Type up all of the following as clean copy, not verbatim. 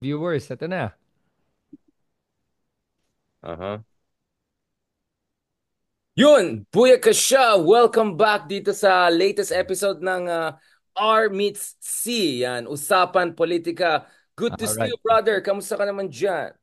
viewers. Ito na. Uh-huh. Yun! Booyaka siya! Welcome back dito sa latest episode ng R Meets C. Yan, Usapan Politika. Good to All see right. you, brother. Kamusta ka naman dyan?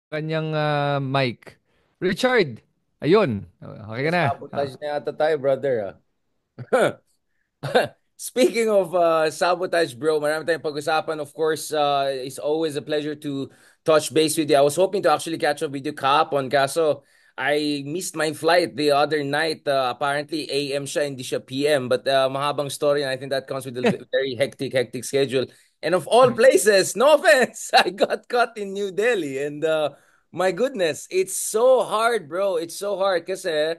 Kanyang mic. Richard! Ayun. Okay ka na. Sabotage na yata tayo, brother. Speaking of sabotage, bro, marami tayong pag-usapan. Of course, it's always a pleasure to touch base with you. I was hoping to actually catch up with you kahapon, kaso I missed my flight the other night. Apparently, AM siya, hindi siya PM. But mahabang story, and I think that comes with a very hectic schedule. And of all places, no offense, I got caught in New Delhi. And my goodness, it's so hard, bro. It's so hard kasi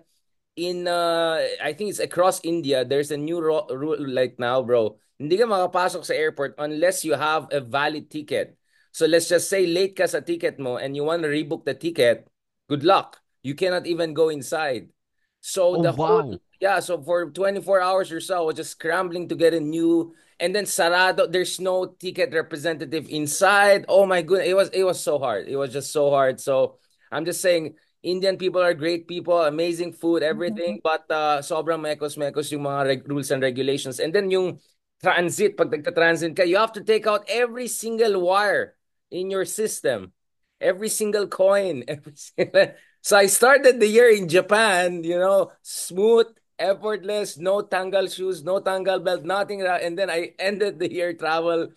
in I think it's across India, there's a new rule like now, bro. Hindi ka makapasok sa airport unless you have a valid ticket. So let's just say late ka sa ticket mo and you want to rebook the ticket, good luck. You cannot even go inside. So Oh, the whole wow. yeah, so for 24 hours or so, I was just scrambling to get a new and then sarado, there's no ticket representative inside. Oh my goodness, it was so hard. It was just so hard. So I'm just saying Indian people are great people, amazing food, everything, but sobrang mekos-mekos yung mga rules and regulations. And then yung transit, pag nagta-transit ka, you have to take out every single wire in your system, every single coin, every single... So I started the year in Japan, smooth, effortless, no tangle shoes, no tangle belt, nothing. And then I ended the year travel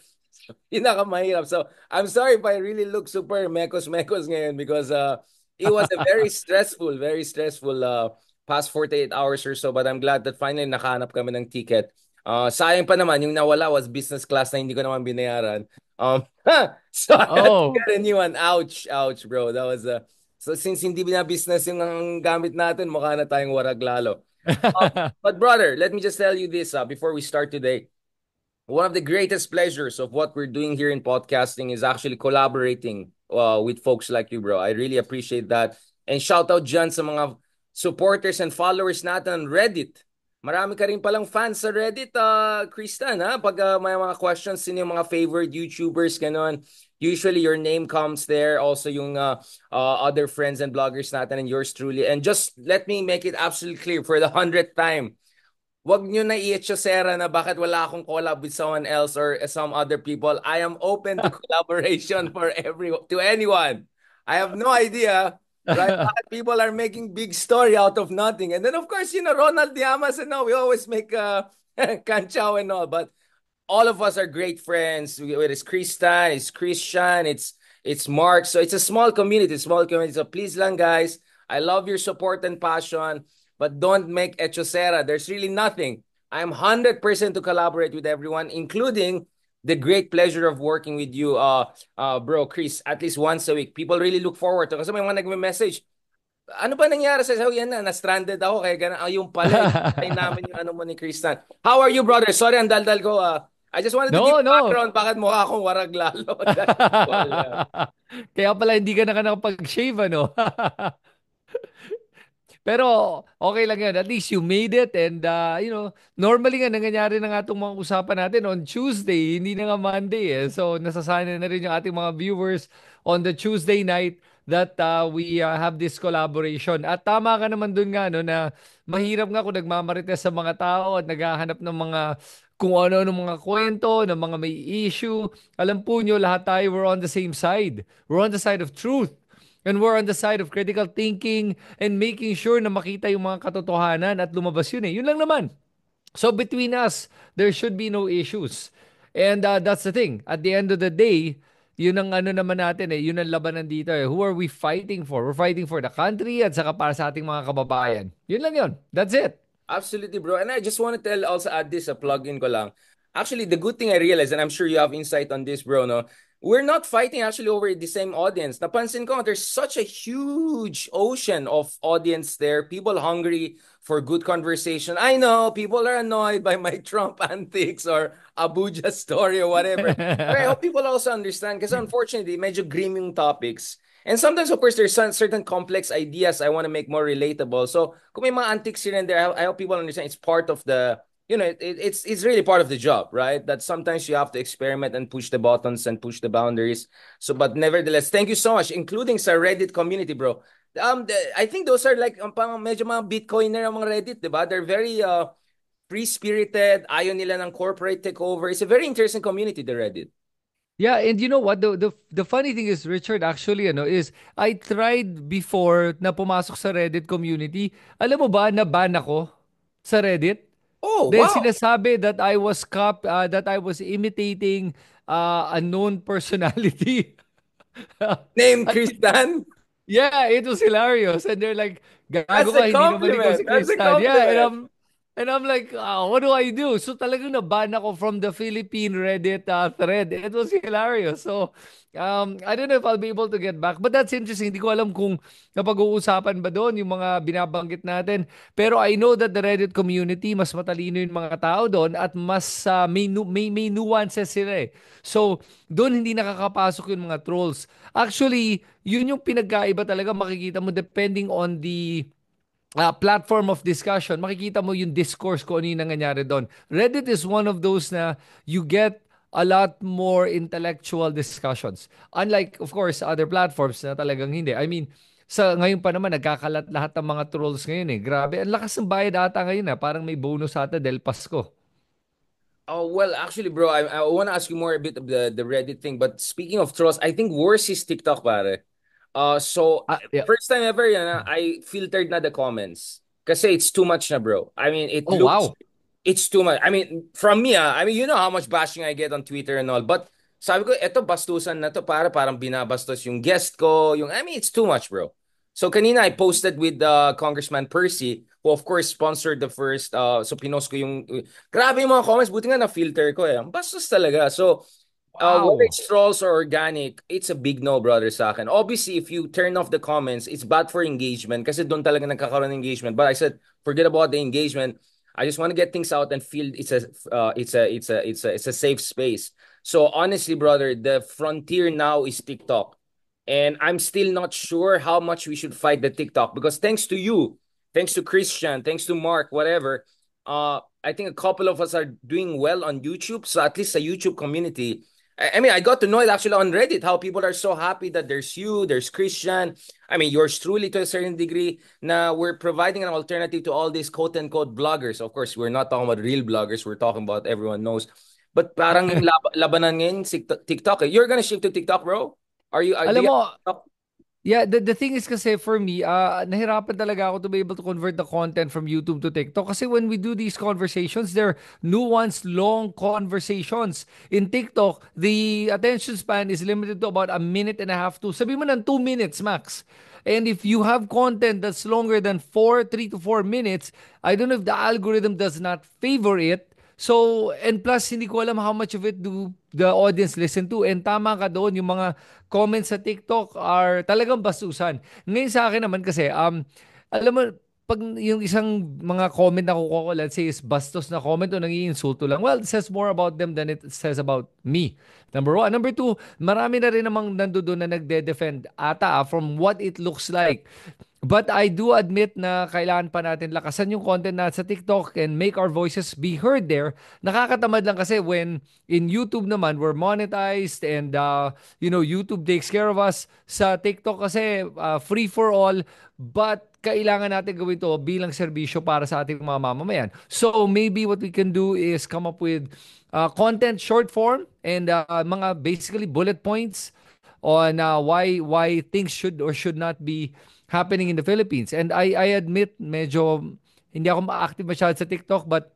pinakamahirap. So, I'm sorry if I really look super mekos-mekos ngayon because it was a very stressful past 48 hours or so. But I'm glad that finally nakahanap kami ng ticket. Sayang pa naman, yung nawala was business class na hindi ko naman binayaran. So I had to Oh. get a new one. Ouch, ouch, bro. That was so since hindi na business yung ang gamit natin, mukha na tayong warag lalo. But brother, let me just tell you this before we start today. One of the greatest pleasures of what we're doing here in podcasting is actually collaborating with folks like you, bro. I really appreciate that. And shout out dyan sa mga supporters and followers natin on Reddit. Marami ka rin palang fans sa Reddit, Kristan, ha? Pag may mga questions, sino yung mga favorite YouTubers, ganon. Usually your name comes there. Also yung other friends and bloggers natin and yours truly. And just let me make it absolutely clear for the 100th time. Wag nyo na i-etsosera na bakit wala akong collab with someone else or some other people. I am open to collaboration for to anyone. I have no idea, right? Bakit people are making big story out of nothing. And then of course, Ronald Diamas and all, we always make Kanchao and all, but all of us are great friends. It's Kristan, it's Christian, it's Mark. So it's a small community, small community. So please lang guys, I love your support and passion, but don't make echosera. There's really nothing. I'm 100% to collaborate with everyone, including the great pleasure of working with you, bro, Chris, at least once a week. People really look forward to. Kasi may mga nagme-message, ano ba nangyari sa yan na-stranded ako kaya ganun. Yung pala, ay namin yung ano mo ni Kristan. How are you, brother? Sorry, ang daldal ko. I just wanted to give No, no. background bakit mukha akong warag lalo. Wala. Kaya pala hindi ka na nakapag-shave, ano? Pero okay lang yan. At least you made it. And, normally nga nangyayari na nga itong mga usapan natin on Tuesday, hindi na nga Monday eh. So, nasasanay na rin yung ating mga viewers on the Tuesday night that we have this collaboration. At tama ka naman dun nga, no, na mahirap nga kung nagmamarites sa mga tao at naghahanap ng mga kung ano-ano mga kwento, ng mga may issue. Alam po nyo, lahat tayo, we're on the same side. We're on the side of truth. And we're on the side of critical thinking and making sure na makita yung mga katotohanan at lumabas yun eh. Yun lang naman. So between us, there should be no issues. And that's the thing. At the end of the day, yun ang ano naman natin eh. Yun ang labanan dito eh. Who are we fighting for? We're fighting for the country at saka para sa ating mga kababayan. Yun lang yun. That's it. Absolutely, bro. And I just want to also add this, a plug-in ko lang. Actually, the good thing I realized, and I'm sure you have insight on this, bro, no? we're not fighting actually over the same audience. Napansin ko, there's such a huge ocean of audience there, people hungry for good conversation. I know people are annoyed by my Trump antics or Abuja story or whatever. But I hope people also understand because unfortunately, medyo grim yung topics. And sometimes, of course, there's certain complex ideas I want to make more relatable. So, kung may mga antics here and there, I hope people understand it's part of the, it's really part of the job, right? That sometimes you have to experiment and push the buttons and push the boundaries. So, but nevertheless, thank you so much, including sa Reddit community, bro. I think those are like pang medyo mga Bitcoiner ang mga Reddit, di ba? They're very free-spirited, ayaw nila ng corporate takeover. It's a very interesting community, the Reddit. Yeah, and you know what? The funny thing is, Richard, actually, is I tried before na pumasok sa Reddit community. Alam mo ba, na-ban ako sa Reddit? Oh, Dahil wow. sinasabi that I was imitating a known personality. Name At Christian. yeah, it was hilarious. And they're like, That's gago a ka, hindi naman ikaw compliment. si That's a Kristan. Yeah, compliment. and I'm like, what do I do? So talagang naban ako from the Philippine Reddit thread. It was hilarious. So, I don't know if I'll be able to get back. But that's interesting. Hindi ko alam kung napag-uusapan ba doon yung mga binabanggit natin. Pero I know that the Reddit community, mas matalino yung mga tao doon at mas may nuances sila eh. So, doon hindi nakakapasok yung mga trolls. Actually, yun yung pinagkaiba talaga makikita mo depending on the platform of discussion. Makikita mo yung discourse kung ano yung nangyayari doon. Reddit is one of those na you get a lot more intellectual discussions. Unlike, of course, other platforms na talagang hindi. I mean, sa ngayon pa naman, nagkakalat lahat ng mga trolls ngayon eh. Grabe. Ang lakas ng bayad ata ngayon na. Parang may bonus ata del Pasko. Oh, well, actually, bro, I want to ask you more a bit of the Reddit thing. But speaking of trolls, I think worse is TikTok, pare. So Yeah. first time ever, I filtered na the comments. Kasi it's too much na, bro. I mean, Oh, wow. it's too much. I mean, from me, I mean, you know how much bashing I get on Twitter and all. But sabi ko, eto bastusan na to, parang binabastos yung guest ko. I mean, it's too much, bro. So kanina I posted with Congressman Percy, who of course sponsored the first, so pinost ko yung, grabe yung mga comments, buti nga na-filter ko eh. Ang bastos talaga. So, whether Wow. it's trolls or organic, it's a big no, brother, sa akin. Obviously, if you turn off the comments, it's bad for engagement kasi doon talaga nagkakaroon ng engagement. But I said, forget about the engagement. I just want to get things out and feel it's a safe space. So honestly, brother, the frontier now is TikTok. And I'm still not sure how much we should fight the TikTok because thanks to you, thanks to Christian, thanks to Mark, whatever, I think a couple of us are doing well on YouTube. So at least a YouTube community. I mean, I got to know it actually on Reddit, how people are so happy that there's you, there's Christian. I mean, yours truly to a certain degree. Now we're providing an alternative to all these quote unquote bloggers. Of course, we're not talking about real bloggers. We're talking about everyone knows. But parang yung labanan ngayon, TikTok. You're gonna shift to TikTok, bro? Do Alam you mo, have yeah, the thing is kasi for me, nahirapan talaga ako to be able to convert the content from YouTube to TikTok kasi when we do these conversations, they're nuanced, long conversations. In TikTok, the attention span is limited to about a minute and a half to, sabi mo ng 2 minutes max. And if you have content that's longer than 3 to 4 minutes, I don't know if the algorithm does not favor it. So, and plus, hindi ko alam how much of it do the audience listen to. And tama ka doon, yung mga comments sa TikTok are talagang bastusan. Ngayon sa akin naman kasi, alam mo, pag yung isang mga comment na kukuha ko, let's say, is bastos na comment o nangiinsulto lang, well, it says more about them than it says about me. Number one. Number two, marami na rin namang nandoon na nagde-defend ata from what it looks like. But I do admit na kailangan pa natin lakasan yung content na sa TikTok and make our voices be heard there. Nakakatamad lang kasi when in YouTube naman, we're monetized and, YouTube takes care of us. Sa TikTok kasi, free for all. But kailangan natin gawin to bilang serbisyo para sa ating mga mamamayan. So maybe what we can do is come up with content short form and mga basically bullet points on why things should or should not be happening in the Philippines. And I admit medyo hindi ako ma-active masyado sa TikTok but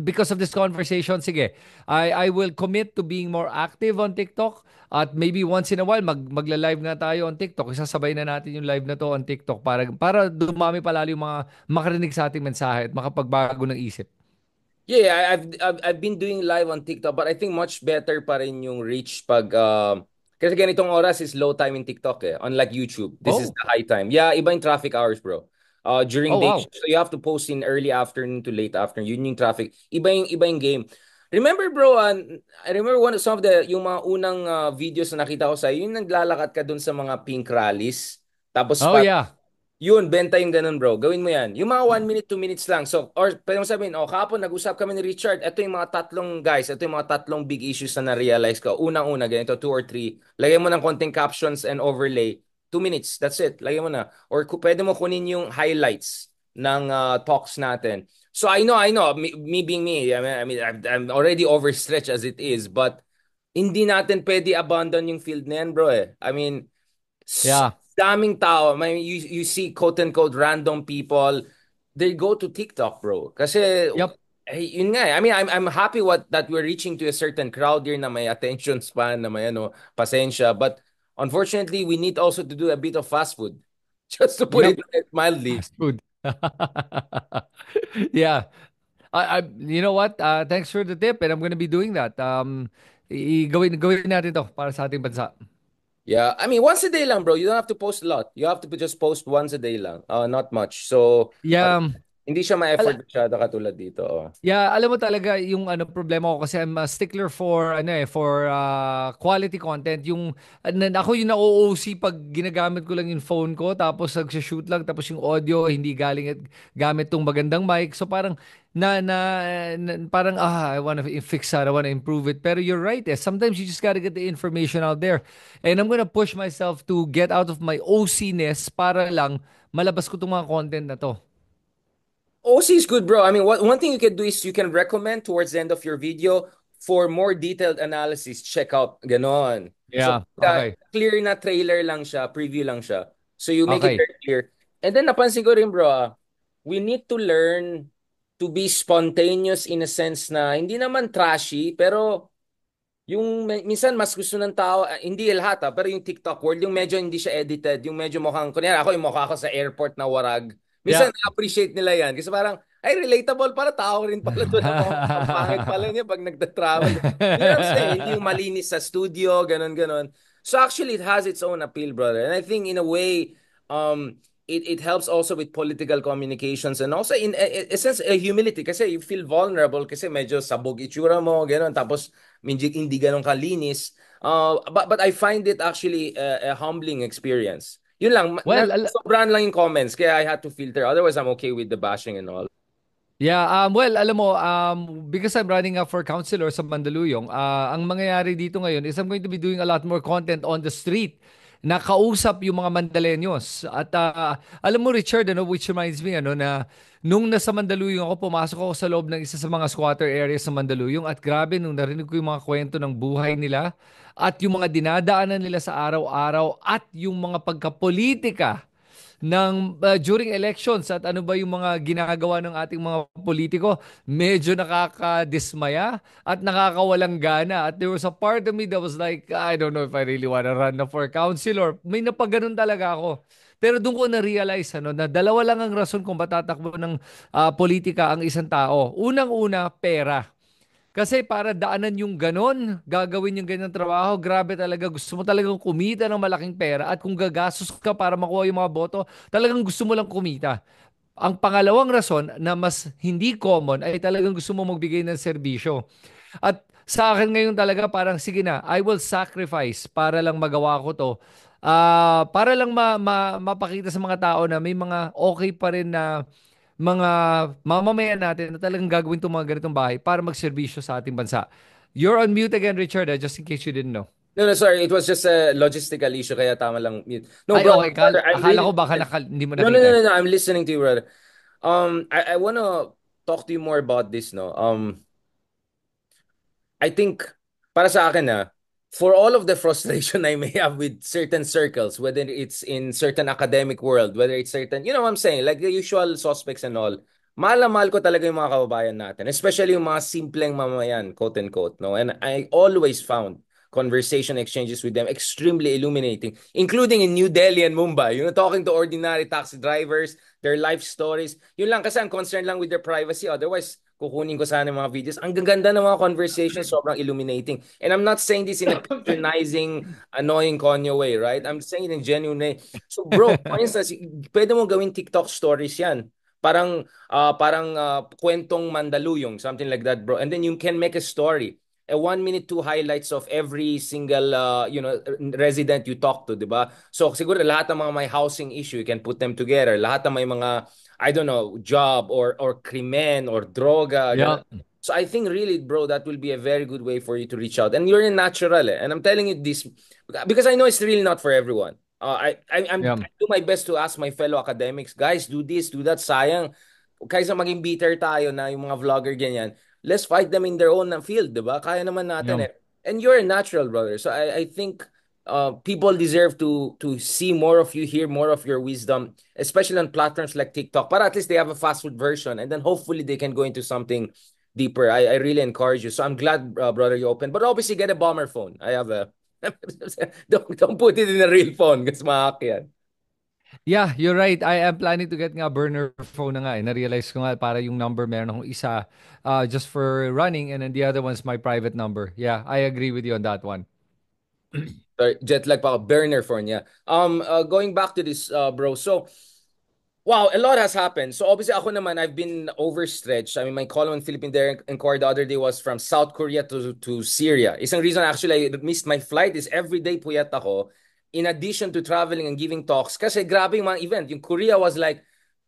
because of this conversation, sige, I will commit to being more active on TikTok at maybe once in a while magla-live na tayo on TikTok. Isasabay na natin yung live na to on TikTok para dumami palalo yung mga makarinig sa ating mensahe at makapagbago ng isip. Yeah, I've been doing live on TikTok, but I think much better pa rin yung reach pag kasi ganitong oras is low time in TikTok eh. Unlike YouTube, this is Oh, the high time. Yeah, iba yung traffic hours, bro. During oh day wow. shift, so you have to post in early afternoon to late afternoon. Yun yung traffic. Iba yung game. Remember, bro, I remember some of the yung mga unang videos na nakita ko sa yung naglalakad ka dun sa mga pink rallies. Tapos Oh yeah. yun, benta yung ganun, bro. Gawin mo yan. Yung mga 1 minute, 2 minutes lang. So, or pwede mo sabihin, oh, kahapon nag-usap kami ni Richard. Ito yung mga tatlong guys. Ito yung mga tatlong big issues na na-realize ko. Unang-una, ganito, 2 or 3. Lagyan mo ng konting captions and overlay. 2 minutes, that's it. Lagyan mo na. Or pwede mo kunin yung highlights ng talks natin. So, I know. Me being me, I'm already overstretched as it is. But, hindi natin pwede abandon yung field na yan, bro eh. I mean, Yeah. daming tao, you see quote unquote random people, they go to TikTok, bro. Kasi Yep. yun nga, I mean, I'm happy what that we're reaching to a certain crowd here na may attention span, na may ano, pasensya, but unfortunately, we need also to do a bit of fast food. Just to put Yep. it mildly. Fast food. Yeah. You know what? Thanks for the tip, and I'm gonna be doing that. Gawin natin to para sa ating bansa. Yeah, I mean, once a day lang, bro. You don't have to post a lot. You have to just post once a day lang. Not much. So, Yeah. hindi siya ma-effort masyado katulad dito. Oh. Yeah, alam mo talaga yung problema ko kasi I'm a stickler for for quality content. Yung ako yung na-OOC pag ginagamit ko lang yung phone ko tapos nag-shoot lang tapos yung audio hindi galing at gamit tong magandang mic. So parang parang I want to fix that, I want to improve it. Pero you're right eh. Sometimes you just gotta get the information out there. And I'm gonna push myself to get out of my OC-ness para lang malabas ko tong mga content na to. OC is good, bro. I mean, one thing you can do is you can recommend towards the end of your video for more detailed analysis. Check out ganon. So, Yeah, okay. clear na trailer lang siya, preview lang siya. So, you make it Okay. very clear. And then, napansin ko rin, bro, we need to learn to be spontaneous in a sense na hindi naman trashy, pero yung minsan mas gusto ng tao, hindi lahat pero yung TikTok world, yung medyo hindi siya edited, yung medyo mukhang, kunyari ako, yung mukha ko sa airport na warag. Yeah. Minsan na-appreciate nila yan. Kasi parang, ay, relatable para tao rin pala to na mukhang ang pangit pala niya pag nagda-travel. You know what I'm saying? Hindi yung malinis sa studio, ganon-ganon. So actually, it has its own appeal, brother. And I think in a way, it helps also with political communications and also in a sense, humility. Kasi you feel vulnerable kasi medyo sabog itsura mo, ganon. Tapos, hindi ganun kalinis. But I find it actually a humbling experience. Yun lang, Well, sobrang lang yung comments, kaya I had to filter. Otherwise, I'm okay with the bashing and all. yeah, well, alam mo, because I'm running up for councilor sa Mandaluyong, ang mangyayari dito ngayon is I'm going to be doing a lot more content on the street na kausap yung mga Mandaleños. At alam mo, Richard, which reminds me, na nung nasa Mandaluyong ako, pumasok ako sa loob ng isa sa mga squatter areas sa Mandaluyong at grabe, nung narinig ko yung mga kwento ng buhay nila at yung mga dinadaanan nila sa araw-araw at yung mga pagkapolitika during elections at ano ba yung mga ginagawa ng ating mga politiko, medyo nakakadismaya at nakakawalang gana. At there was a part of me that was like, I don't know if I really wanna run na for councilor. May napaganon talaga ako. Pero doon ko na-realize na dalawa lang ang rason kung ba't tatakbo ng politika ang isang tao. Unang-una, pera. Kasi para daanan yung ganon, gagawin yung ganyang trabaho, grabe talaga. Gusto mo talagang kumita ng malaking pera at kung gagastos ka para makuha yung mga boto, talagang gusto mo lang kumita. Ang pangalawang rason na mas hindi common ay talagang gusto mo magbigay ng serbisyo. At sa akin ngayon talaga parang sige na, I will sacrifice para lang magawa ko to. Para lang mapakita sa mga tao na may mga okay pa rin na mga mamamayan natin na talagang gagawin itong mga ganitong bahay para magserbisyo sa ating bansa. You're on mute again, Richard, just in case you didn't know. No, no, sorry. It was just a logistical issue, kaya tama lang mute. No, Ay, brother, okay. I'm Akala really... ko baka hindi mo No, no, no, nakita. no, no. I'm listening to you, brother. I wanna talk to you more about this, no? I think para sa akin for all of the frustration I may have with certain circles, whether it's in certain academic world, whether it's certain, you know what I'm saying, like the usual suspects and all, mahal na mahal ko talaga yung mga kababayan natin, especially yung mga simpleng mamamayan, quote unquote, no? And I always found conversation exchanges with them extremely illuminating, including in New Delhi and Mumbai. You know, talking to ordinary taxi drivers, their life stories. Yun lang kasi I'm concerned lang with their privacy. Otherwise, kukunin ko sana yung mga videos. Ang gaganda ng mga conversations, sobrang illuminating. And I'm not saying this in a patronizing, annoying Kanye way, right? I'm saying it in genuine way. So bro, for instance, pwede mo gawin TikTok stories yan. Parang kwentong Mandaluyong, something like that, bro. And then you can make a story. A 1 minute, two highlights of every single resident you talk to, di ba? So siguro lahat ng mga may housing issue, you can put them together. Lahat ng may mga, I don't know, job or krimen or droga, ganun. Yeah. So I think really, bro, that will be a very good way for you to reach out. And you're a natural, eh. And I'm telling you this because I know it's really not for everyone. Yeah. I do my best to ask my fellow academics, guys, do this, do that. Sayang, kaysa maging bitter tayo na yung mga vlogger ganyan, let's fight them in their own field, di ba? Kaya naman natin Yeah. eh. And you're a natural, brother. So I think people deserve to see more of you, hear more of your wisdom, especially on platforms like TikTok. But at least they have a fast food version, and then hopefully they can go into something deeper. I really encourage you. So I'm glad, brother, you open. But obviously, get a bomber phone. I have a. Don't put it in a real phone kasi mahack yan. Yeah, you're right. I am planning to get nga burner phone na nga. Eh. Na-realize ko nga para yung number meron akong isa just for running and then the other one's my private number. Yeah, I agree with you on that one. Sorry, jet lag pa ako. Burner phone, yeah. Going back to this, bro. So, wow, a lot has happened. So obviously ako naman, I've been overstretched. I mean, my call on Philippine Dare Inquiry the other day was from South Korea to Syria. Isang reason actually I missed my flight is every day puyat ako. In addition to traveling and giving talks. Kasi grabe yung mga event. Yung Korea was like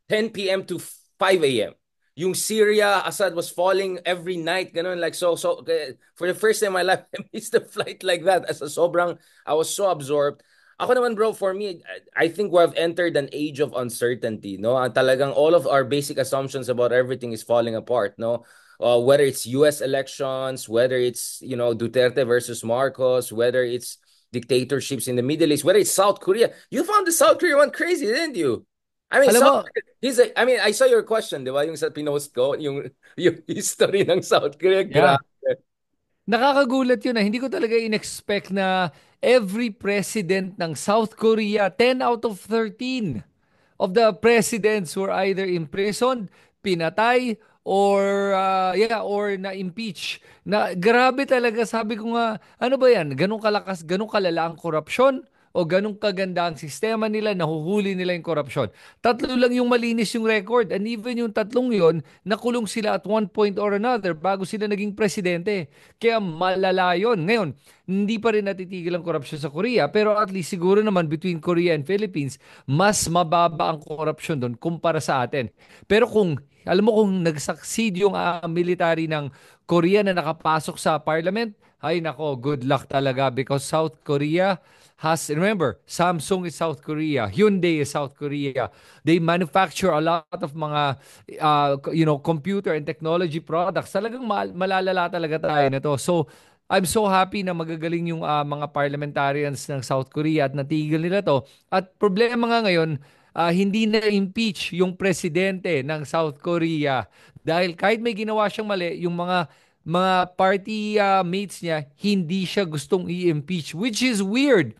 10 p.m. to 5 a.m. Yung Syria, Assad was falling every night. Ganun, like so. For the first time in my life, I missed the flight like that. As a sobrang, I was so absorbed. Ako naman, bro, for me, I think we have entered an age of uncertainty, no? Talagang all of our basic assumptions about everything is falling apart, no? Whether it's U.S. elections, whether it's, Duterte versus Marcos, whether it's dictatorships in the Middle East, whether it's South Korea. You found the South Korea one crazy, didn't you? I mean, Alam mo, I mean, I saw your question, di ba? Yung sa pinost ko, yung history ng South Korea, yeah. grabe. Nakakagulat yun na hindi ko talaga in-expect na every president ng South Korea, 10 out of 13 of the presidents were either imprisoned, pinatay, or na-impeach. Na grabe talaga, sabi ko nga, ano ba yan? Ganong kalakas, ganong kalala ang korupsyon? O ganong kaganda ang sistema nila, nahuhuli nila yung korupsyon. Tatlo lang yung malinis yung record. And even yung tatlong yon, nakulong sila at one point or another bago sila naging presidente. Kaya malala yun. Ngayon, hindi pa rin natitigil ang korupsyon sa Korea. Pero at least siguro naman between Korea and Philippines, mas mababa ang korupsyon doon kumpara sa atin. Pero kung alam mo kung nag-succeed yung military ng Korea na nakapasok sa parliament, ay nako, good luck talaga because South Korea remember, Samsung is South Korea, Hyundai is South Korea. They manufacture a lot of mga, computer and technology products. Talagang malalala talaga tayo nito. So, I'm so happy na magagaling yung mga parliamentarians ng South Korea at natigil nila to. At problema nga ngayon, hindi na impeach yung presidente ng South Korea dahil kahit may ginawa siyang mali, yung mga party mates niya, hindi siya gustong i-impeach, which is weird.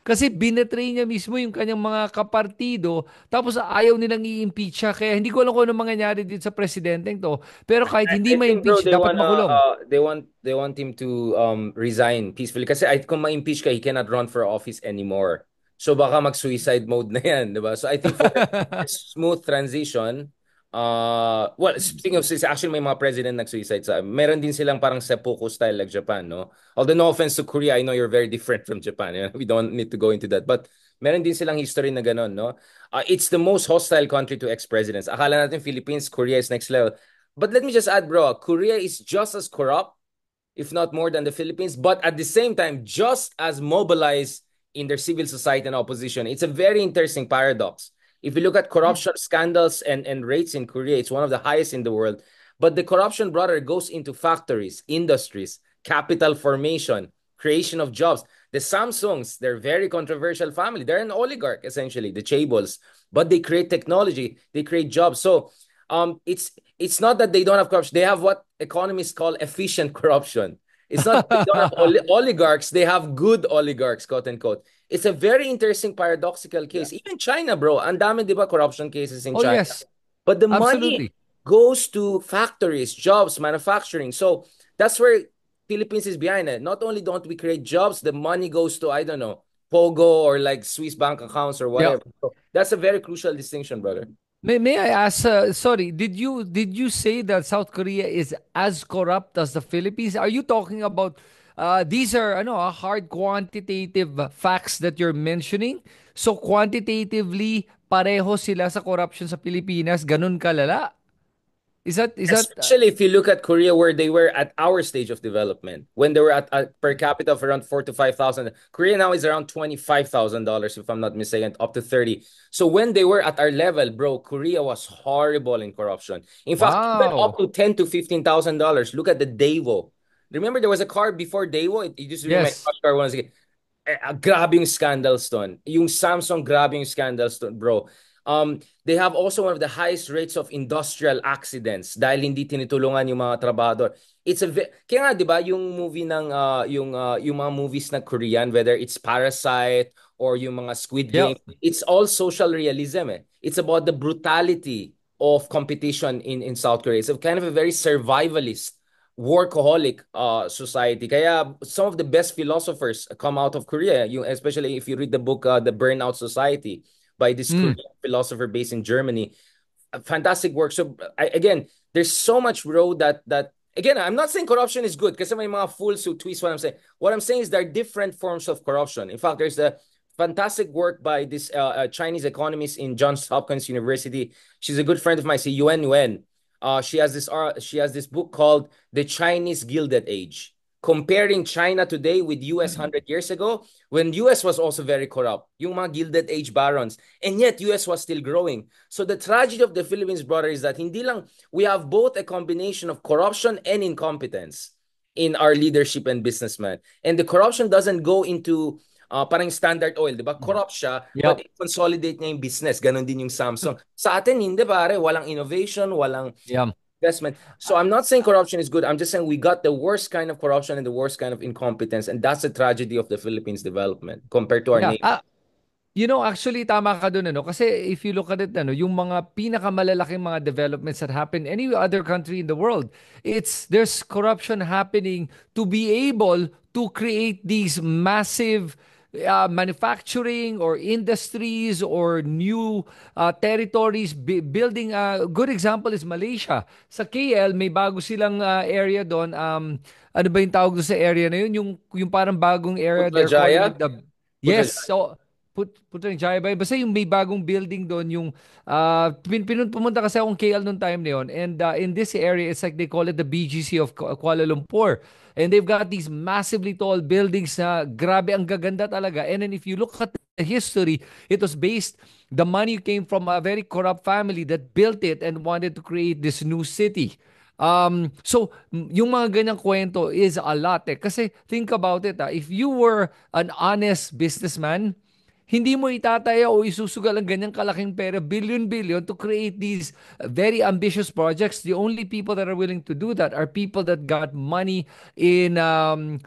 Kasi binetray niya mismo yung kanyang mga kapartido, tapos ayaw nilang i-impeach siya. Kaya hindi ko alam kung ano mangyayari dito sa presidenteng to. Pero kahit I hindi think, bro, ma-impeach, dapat makulong. they want him to resign peacefully kasi kung ma-impeach ka, he cannot run for office anymore. So baka mag-suicide mode na yan, di ba? So I think for a smooth transition, well, speaking of suicide, actually may mga president nag-suicide sa, meron din silang parang seppuku style like Japan, no? Although no offense to Korea, I know you're very different from Japan. We don't need to go into that. But meron din silang history na ganun, no? It's the most hostile country to ex-presidents. Akala natin Philippines, Korea is next level. But let me just add, bro, Korea is just as corrupt, if not more than the Philippines, but at the same time, just as mobilized in their civil society and opposition. It's a very interesting paradox. If you look at corruption scandals and rates in Korea, it's one of the highest in the world. But the corruption, brother, goes into factories, industries, capital formation, creation of jobs. The Samsungs, they're very controversial family. They're an oligarch, essentially, the chaebols. But they create technology, they create jobs. So it's not that they don't have corruption. They have what economists call efficient corruption. It's not that they don't have oligarchs. They have good oligarchs, quote unquote. It's a very interesting paradoxical Yeah. case. Even China, bro. Ang dami, di ba, corruption cases in Oh China. yes, But the money, absolutely. goes to factories, jobs, manufacturing. So that's where Philippines is behind it. Not only don't we create jobs, the money goes to, I don't know, Pogo or like Swiss bank accounts or Yeah. whatever. So that's a very crucial distinction, brother. May I ask? Sorry, did you say that South Korea is as corrupt as the Philippines? Are you talking about these are ano hard quantitative facts that you're mentioning? So quantitatively pareho sila sa corruption sa Pilipinas, ganun kalala? Is that Especially if you look at Korea, where they were at our stage of development, when they were at per capita of around 4 to 5 thousand. Korea now is around $25,000, if I'm not mistaken, up to 30. So when they were at our level, bro, Korea was horrible in corruption. In fact, even up wow? to $10 to $15,000. Look at the Daewoo. Remember, there was a car before Daewoo. It used to be my Yes. crush car once again. Grabe yung scandals ton. Yung Samsung, grabe yung scandals ton, bro. They have also one of the highest rates of industrial accidents dahil hindi tinutulungan yung mga trabador. Kaya nga 'di ba yung movie ng yung mga movies na Korean, whether it's Parasite or yung mga Squid Yeah. Game, it's all social realism eh. It's about the brutality of competition in South Korea. It's a kind of a very survivalist workaholic society. Kaya some of the best philosophers come out of Korea, especially if you read the book The Burnout Society by this Mm. Korean philosopher based in Germany. A fantastic work. So again, there's so much road that again, I'm not saying corruption is good because may mga fools who twist what I'm saying. What I'm saying is there are different forms of corruption. In fact, there's a fantastic work by this Chinese economist in Johns Hopkins University. She's a good friend of mine, si Yuan Yuan. She has this book called The Chinese Gilded Age, comparing China today with US 100 years ago, when US was also very corrupt, yung mga Gilded Age barons, and yet US was still growing. So the tragedy of the Philippines, brother, is that hindi lang we have both a combination of corruption and incompetence in our leadership and businessmen. And the corruption doesn't go into parang Standard Oil, di ba? Corrupt siya, Yeah. but it consolidate niya yung business. Ganon din yung Samsung. Sa atin, hindi pare. Walang innovation, walang Yeah. investment. So I'm not saying corruption is good. I'm just saying we got the worst kind of corruption and the worst kind of incompetence. And that's the tragedy of the Philippines development compared to our Yeah. neighbors. Actually tama ka doon ano kasi if you look at it yung mga pinakamalalaking mga developments that happen any other country in the world, there's corruption happening to be able to create these massive manufacturing or industries or new territories building. A good example is Malaysia. Sa KL may bago silang area doon. Ano ba yung tawag doon sa area na yun? Yung parang bagong area, they're calling Putrajaya? it the. Yes, Putrajaya. so Putang Jaya. Basta yung may bagong building doon, yung pumunta kasi akong KL noong time na yun. And in this area, it's like they call it the BGC of Kuala Lumpur. And they've got these massively tall buildings na grabe ang gaganda talaga. And then if you look at the history, it was based, the money came from a very corrupt family that built it and wanted to create this new city. Yung mga ganyang kwento is a lot eh. Kasi think about it, if you were an honest businessman, hindi mo itataya o isusugal ang ganyang kalaking pera, billion-billion, to create these very ambitious projects. The only people that are willing to do that are people that got money in an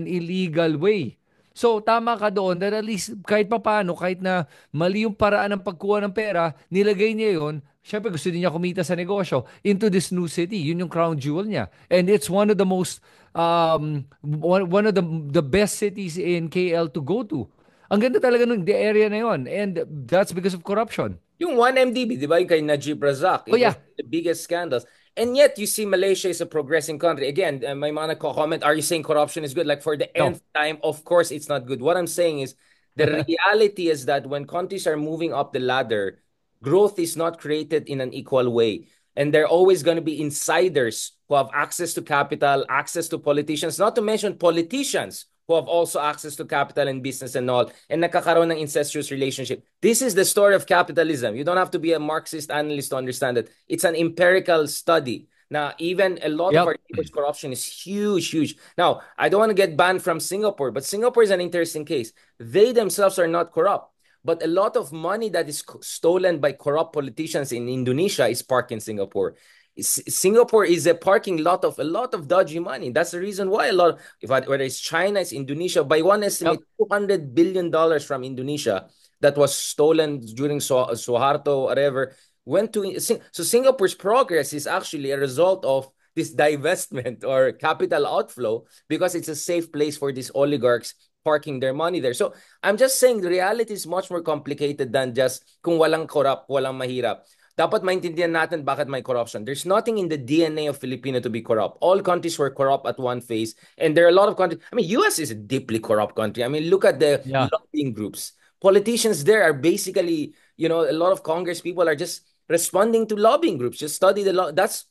illegal way. So tama ka doon that at least kahit papaano, kahit na mali yung paraan ng pagkuha ng pera, nilagay niya yon. Siyempre gusto din niya kumita sa negosyo into this new city. Yun yung crown jewel niya. And it's one of the most one of the best cities in KL to go to. Ang ganda talaga ng the area na yon, and that's because of corruption. Yung 1MDB, di ba? Yung kay Najib Razak. Oh It was yeah. the biggest scandals. And yet, you see Malaysia is a progressing country. Again, may mga nagko-comment, are you saying corruption is good? Like for the No. nth time, of course, it's not good. What I'm saying is, the reality is that when countries are moving up the ladder, growth is not created in an equal way. And there are always going to be insiders who have access to capital, access to politicians, not to mention politicians who have also access to capital and business and all, and nakakaroon ng incestuous relationship. This is the story of capitalism. You don't have to be a Marxist analyst to understand it. It's an empirical study. Now, even a lot of Yep. our neighbors' corruption is huge, huge. Now, I don't want to get banned from Singapore, but Singapore is an interesting case. They themselves are not corrupt, but a lot of money that is stolen by corrupt politicians in Indonesia is parked in Singapore. Singapore is a parking lot of a lot of dodgy money. That's the reason why whether it's China, it's Indonesia, by one Yep. estimate, $200 billion from Indonesia that was stolen during Suharto, whatever. went to so Singapore's progress is actually a result of this divestment or capital outflow because it's a safe place for these oligarchs parking their money there. So I'm just saying the reality is much more complicated than just kung walang corrupt, walang mahirap. Dapat maintindihan natin bakit may corruption. There's nothing in the DNA of Filipino to be corrupt. All countries were corrupt at one phase, and there are a lot of countries. I mean, US is a deeply corrupt country. I mean, look at the Yeah. lobbying groups. Politicians there are basically, a lot of Congress people are just responding to lobbying groups. Just study the law. That's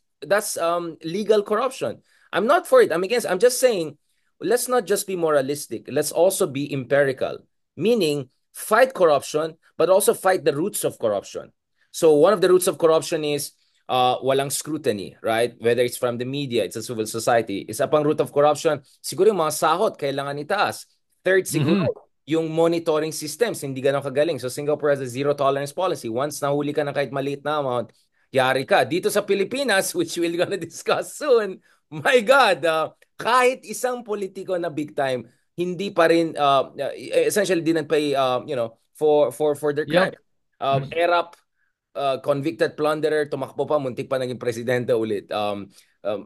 legal corruption. I'm not for it. I'm against. I'm just saying, let's not just be moralistic. Let's also be empirical, meaning fight corruption, but also fight the roots of corruption. So one of the roots of corruption is walang scrutiny, right? Whether it's from the media, it's a civil society. Isa pang root of corruption, siguro yung mga sahod kailangan itaas. Third, siguro, Mhm. yung monitoring systems, hindi ganun kagaling. So Singapore has a zero tolerance policy. Once nahuli ka na kahit maliit na amount, yari ka. Dito sa Pilipinas, which we're gonna discuss soon, my God, kahit isang politiko na big time, hindi pa rin, essentially didn't pay, for their crime. Yep. ERAP, convicted plunderer, tumakbo pa, muntik pa naging presidente ulit.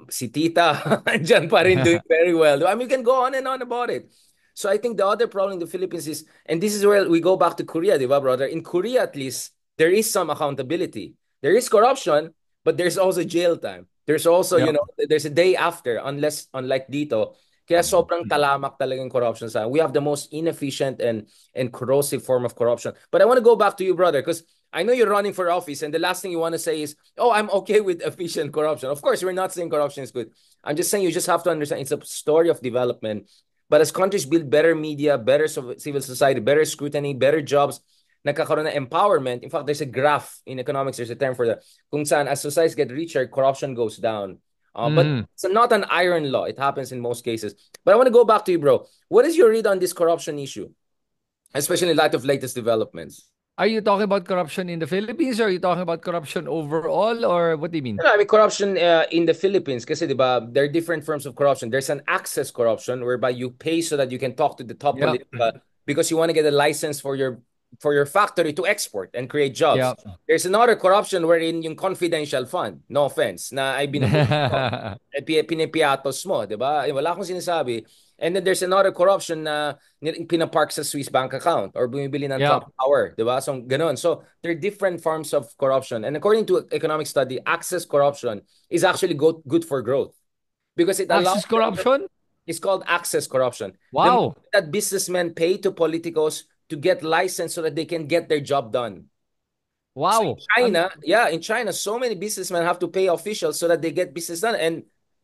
Si Tita, andyan pa rin doing very well. I mean, we can go on and on about it. So I think the other problem in the Philippines is, and this is where we go back to Korea, di ba, brother? In Korea, at least, there is some accountability. There is corruption, but there's also jail time. There's also, Yep. there's a day after, unlike dito, kaya sobrang talamak talagang corruption sa. We have the most inefficient and corrosive form of corruption. But I want to go back to you, brother, because I know you're running for office, and the last thing you want to say is, "Oh, I'm okay with efficient corruption." Of course, we're not saying corruption is good. I'm just saying you just have to understand it's a story of development. But as countries build better media, better civil society, better scrutiny, better jobs, nagkakaroon ng empowerment. In fact, there's a graph in economics. There's a term for that. Kung saan as societies get richer, corruption goes down. But Mhm. it's not an iron law. It happens in most cases. But I want to go back to you, bro. What is your read on this corruption issue, especially in light of latest developments? Are you talking about corruption in the Philippines, or are you talking about corruption overall, or what do you mean? I mean, corruption in the Philippines, kasi diba, there are different forms of corruption. There's an access corruption whereby you pay so that you can talk to the top Yep. political because you want to get a license for your factory to export and create jobs. Yep. There's another corruption wherein yung confidential fund, no offense, na ay binubuo mo, pinipiatos mo, diba? Wala akong sinasabi. And then there's another corruption na pinapark sa Swiss bank account or bumibili ng Trump Yep. Tower, di ba? So, ganun. So, there are different forms of corruption. And according to economic study, access corruption is actually good for growth because it allows Access corruption? it's called access corruption. The money Wow. that businessmen pay to politicos to get licensed so that they can get their job done. So in Wow. China, yeah, in China, so many businessmen have to pay officials so that they get business done,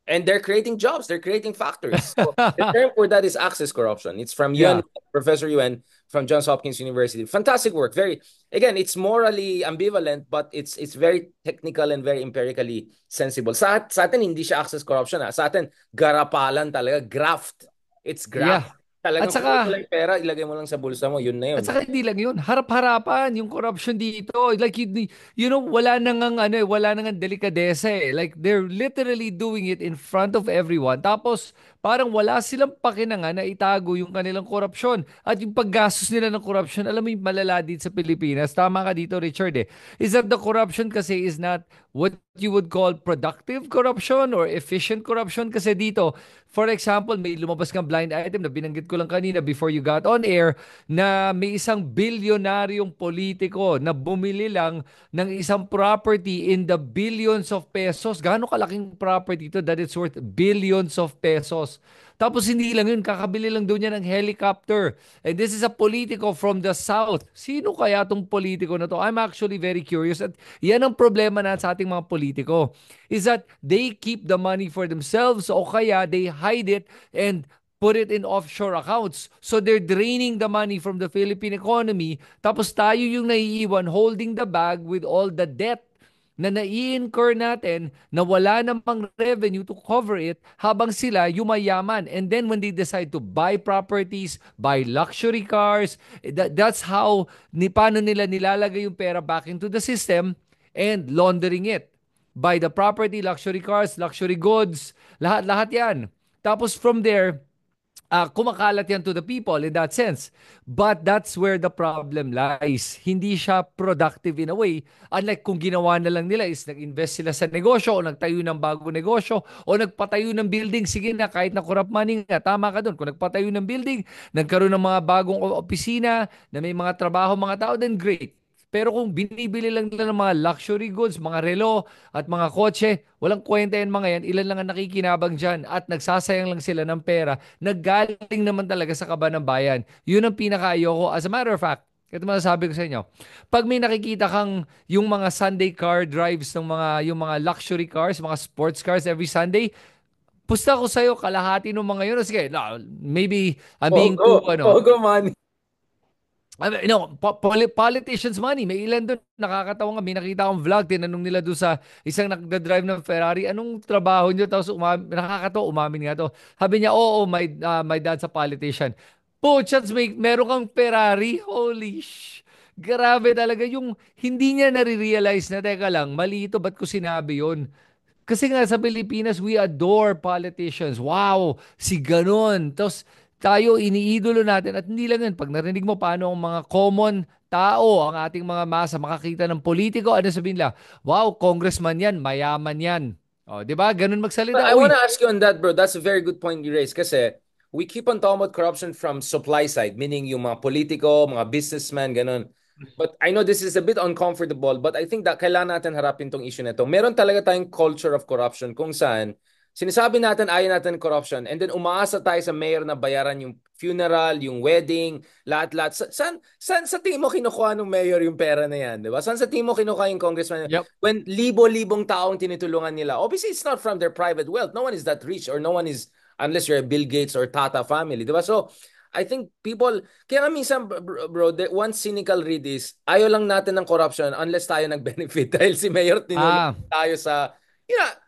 and they're creating jobs, they're creating factories. So the term for that is access corruption. It's from Yeah. Professor Yuan from Johns Hopkins University. Fantastic work. Very again, it's morally ambivalent, but it's very technical and very empirically sensible. Sa atin hindi siya access corruption. Sa atin garapalan talaga, graft. It's Yeah. graft. At Talagang kunin mo saka, lang yung pera, ilagay mo lang sa bulsa mo, yun na At yun. saka hindi lang yun, harap-harapan yung corruption dito. Like, wala nang wala nang delikadesa eh. Like, they're literally doing it in front of everyone. Tapos, parang wala silang pakinanga na itago yung kanilang korupsyon. At yung paggastos nila ng korupsyon, alam mo yung malala dito sa Pilipinas, tama ka dito, Richard eh, is that the corruption kasi is not what you would call productive corruption or efficient corruption. Kasi dito, for example, may lumabas kang blind item na binanggit ko lang kanina before you got on air, na may isang bilyonaryong politiko na bumili lang ng isang property in the billions of pesos. Gaano kalaking property ito that it's worth billions of pesos? Tapos hindi lang yun, kakabili lang doon niya ng helicopter. And this is a politico from the South. Sino kaya tong politiko na to? I'm actually very curious. At yan ang problema na sa ating mga politiko. Is that they keep the money for themselves o kaya they hide it and put it in offshore accounts. So they're draining the money from the Philippine economy. Tapos tayo yung naiiwan holding the bag with all the debt na nai-incur natin na wala namang revenue to cover it habang sila yumayaman. And then when they decide to buy properties, buy luxury cars, that's how paano nila nilalagay yung pera back into the system and laundering it. Buy the property, luxury cars, luxury goods, lahat-lahat yan. Tapos from there, kumakalat yan to the people in that sense. But that's where the problem lies. Hindi siya productive in a way. Unlike kung ginawa na lang nila is nag-invest sila sa negosyo o nagtayo ng bagong negosyo o nagpatayo ng building. Sige na, kahit na corrupt money nga, tama ka doon. Kung nagpatayo ng building, nagkaroon ng mga bagong opisina na may mga trabaho mga tao, then great. Pero kung binibili lang nila ng mga luxury goods, mga relo at mga kotse, walang kwenta yan mga yan. Ilan lang ang nakikinabang dyan at nagsasayang lang sila ng pera. Naggaling naman talaga sa kaba ng bayan. Yun ang pinaka-ayoko. As a matter of fact, ito masasabi ko sa inyo. Pag may nakikita kang yung mga Sunday car drives ng yung mga luxury cars, mga sports cars every Sunday, pusta ko sa'yo kalahati ng mga yun. Sige, no, maybe I'm being too, Pogo, Pogo money. Politicians money. May ilan doon, nakakatawa nga. May nakita akong vlog, tinanong nila doon sa isang nagda-drive ng Ferrari, anong trabaho nyo? Tapos nakakatawa, umamin nga to. Sabi niya, oo, my dad's a politician. Chats, meron kang Ferrari? Holy grabe talaga. Yung hindi niya nare-realize na, teka lang, mali ito, ba't ko sinabi yun? Kasi nga sa Pilipinas, we adore politicians. Wow, si ganon. Tapos tayo, iniidolo natin. At hindi lang yun, pag narinig mo paano ang mga common tao, ang ating mga masa, makakita ng politiko, ano sabihin nila? Wow, congressman yan, mayaman yan. O, di ba? Ganun But magsalita. I want Uy, to ask you on that, bro. That's a very good point you raised. Kasi we keep on talking about corruption from supply side, meaning yung mga politiko, mga businessmen, ganun. But I know this is a bit uncomfortable, but I think that kailangan natin harapin tong issue na to. Meron talaga tayong culture of corruption kung saan sinasabi natin ayaw natin corruption and then umaasa tayo sa mayor na bayaran yung funeral, yung wedding, lahat-lahat. Sa tingin mo kinukuha ng mayor yung pera na yan, di ba? Saan sa tingin mo kinukuha yung congressman? yep. When libo-libong taong tinutulungan nila, obviously it's not from their private wealth. No one is that rich or no one is, unless you're a Bill Gates or Tata family, di ba? So, I think people, kaya nga minsan, bro, the one cynical read is, ayaw lang natin ng corruption unless tayo nag-benefit dahil si Mayor tinulong Ah, tayo sa,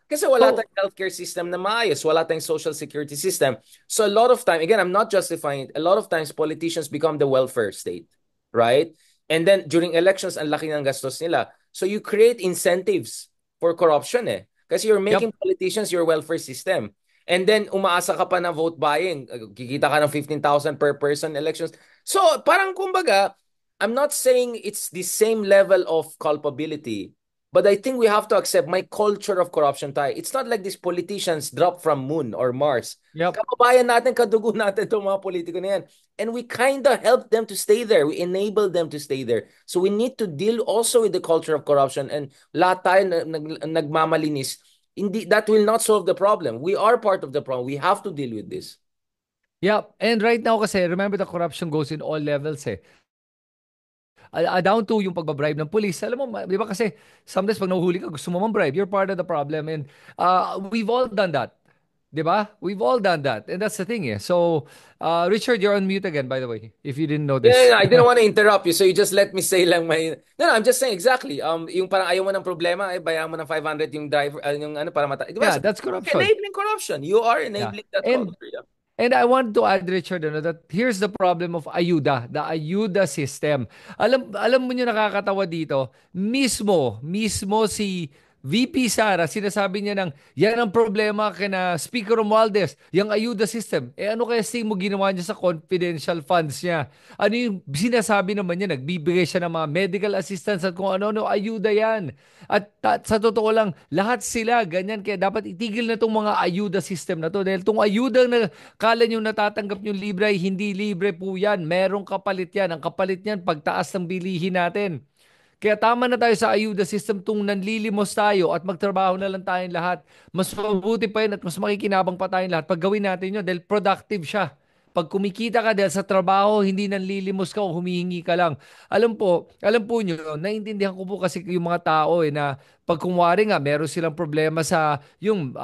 kasi wala so, tayong healthcare system na maayos, wala tayong social security system. So a lot of time, again, I'm not justifying it, a lot of times politicians become the welfare state, right? And then during elections, ang laki ng gastos nila. So you create incentives for corruption eh. Kasi you're yep. making politicians your welfare system. And then umaasa ka pa na vote buying. Kikita ka ng 15,000 per person elections. So parang kumbaga, I'm not saying it's the same level of culpability, but I think we have to accept my culture of corruption tayo. It's not like these politicians drop from moon or Mars. Yep. Kababayan natin, kadugo natin itong mga politiko na yan. And we kind of help them to stay there. We enable them to stay there. So we need to deal also with the culture of corruption. And lahat tayo nagmamalinis. Hindi, that will not solve the problem. We are part of the problem. We have to deal with this. Yep. And right now kasi, remember the corruption goes in all levels eh. Down to yung pagbabribe ng police. Alam mo, di ba kasi sometimes pag nahuhuli ka, gusto mo man-bribe, you're part of the problem. And we've all done that. Di ba? We've all done that. And that's the thing eh. So, Richard, you're on mute again, by the way, if you didn't know Yeah, this. yeah, I didn't want to interrupt you, so you just let me say lang my... No, I'm just saying exactly. Yung parang ayaw mo ng problema, bayaran mo ng 500 yung driver, yung ano, para mata... Di ba? Yeah, So, that's corruption. enabling corruption. You are Yeah. enabling that And culture. Yeah. And I want to add, Richard, that here's the problem of ayuda, the ayuda system. Alam mo nyo nakakatawa dito, mismo si VP Sara, sinasabi niya yan ang problema kina Speaker Romualdez, yung ayuda system. Ano kaya mo ginawa niya sa confidential funds niya? Ano yung sinasabi naman niya, nagbibigay siya ng mga medical assistance at kung ano-ano, ayuda yan. At sa totoo lang, lahat sila ganyan. Kaya dapat itigil na itong mga ayuda system na to. Dahil itong ayuda na kala nyo natatanggap nyo libre, ay hindi libre po yan. Merong kapalit yan. Ang kapalit niyan, pagtaas ng bilihin natin. Kaya tama na tayo sa ayuda system tung nanlilimos tayo at magtrabaho na lang tayong lahat. Mas mabuti pa yun at mas makikinabang pa tayong lahat pag gawin natin yun dahil productive siya. Pag kumikita ka dahil sa trabaho, hindi nanlilimos ka o humihingi ka lang. Alam po nyo, naiintindihan ko po kasi yung mga tao na pag kumwari nga, meron silang problema sa yung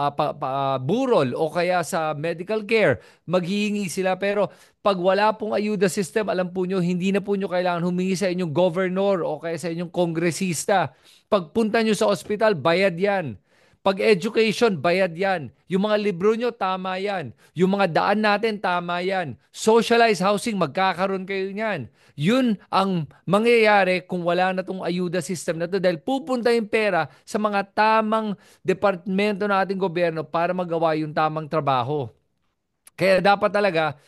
burol o kaya sa medical care, maghihingi sila. Pero pag wala pong ayuda system, alam po nyo, hindi na po nyo kailangan humingi sa inyong governor o kaya sa inyong kongresista. Pagpunta nyo sa ospital, bayad yan. Pag education, bayad yan. Yung mga libro nyo, tama yan. Yung mga daan natin, tama yan. Socialized housing, magkakaroon kayo niyan. Yun ang mangyayari kung wala na tong ayuda system na to dahil pupunta yung pera sa mga tamang departamento ng ating gobyerno para magawa yung tamang trabaho. Kaya dapat talaga,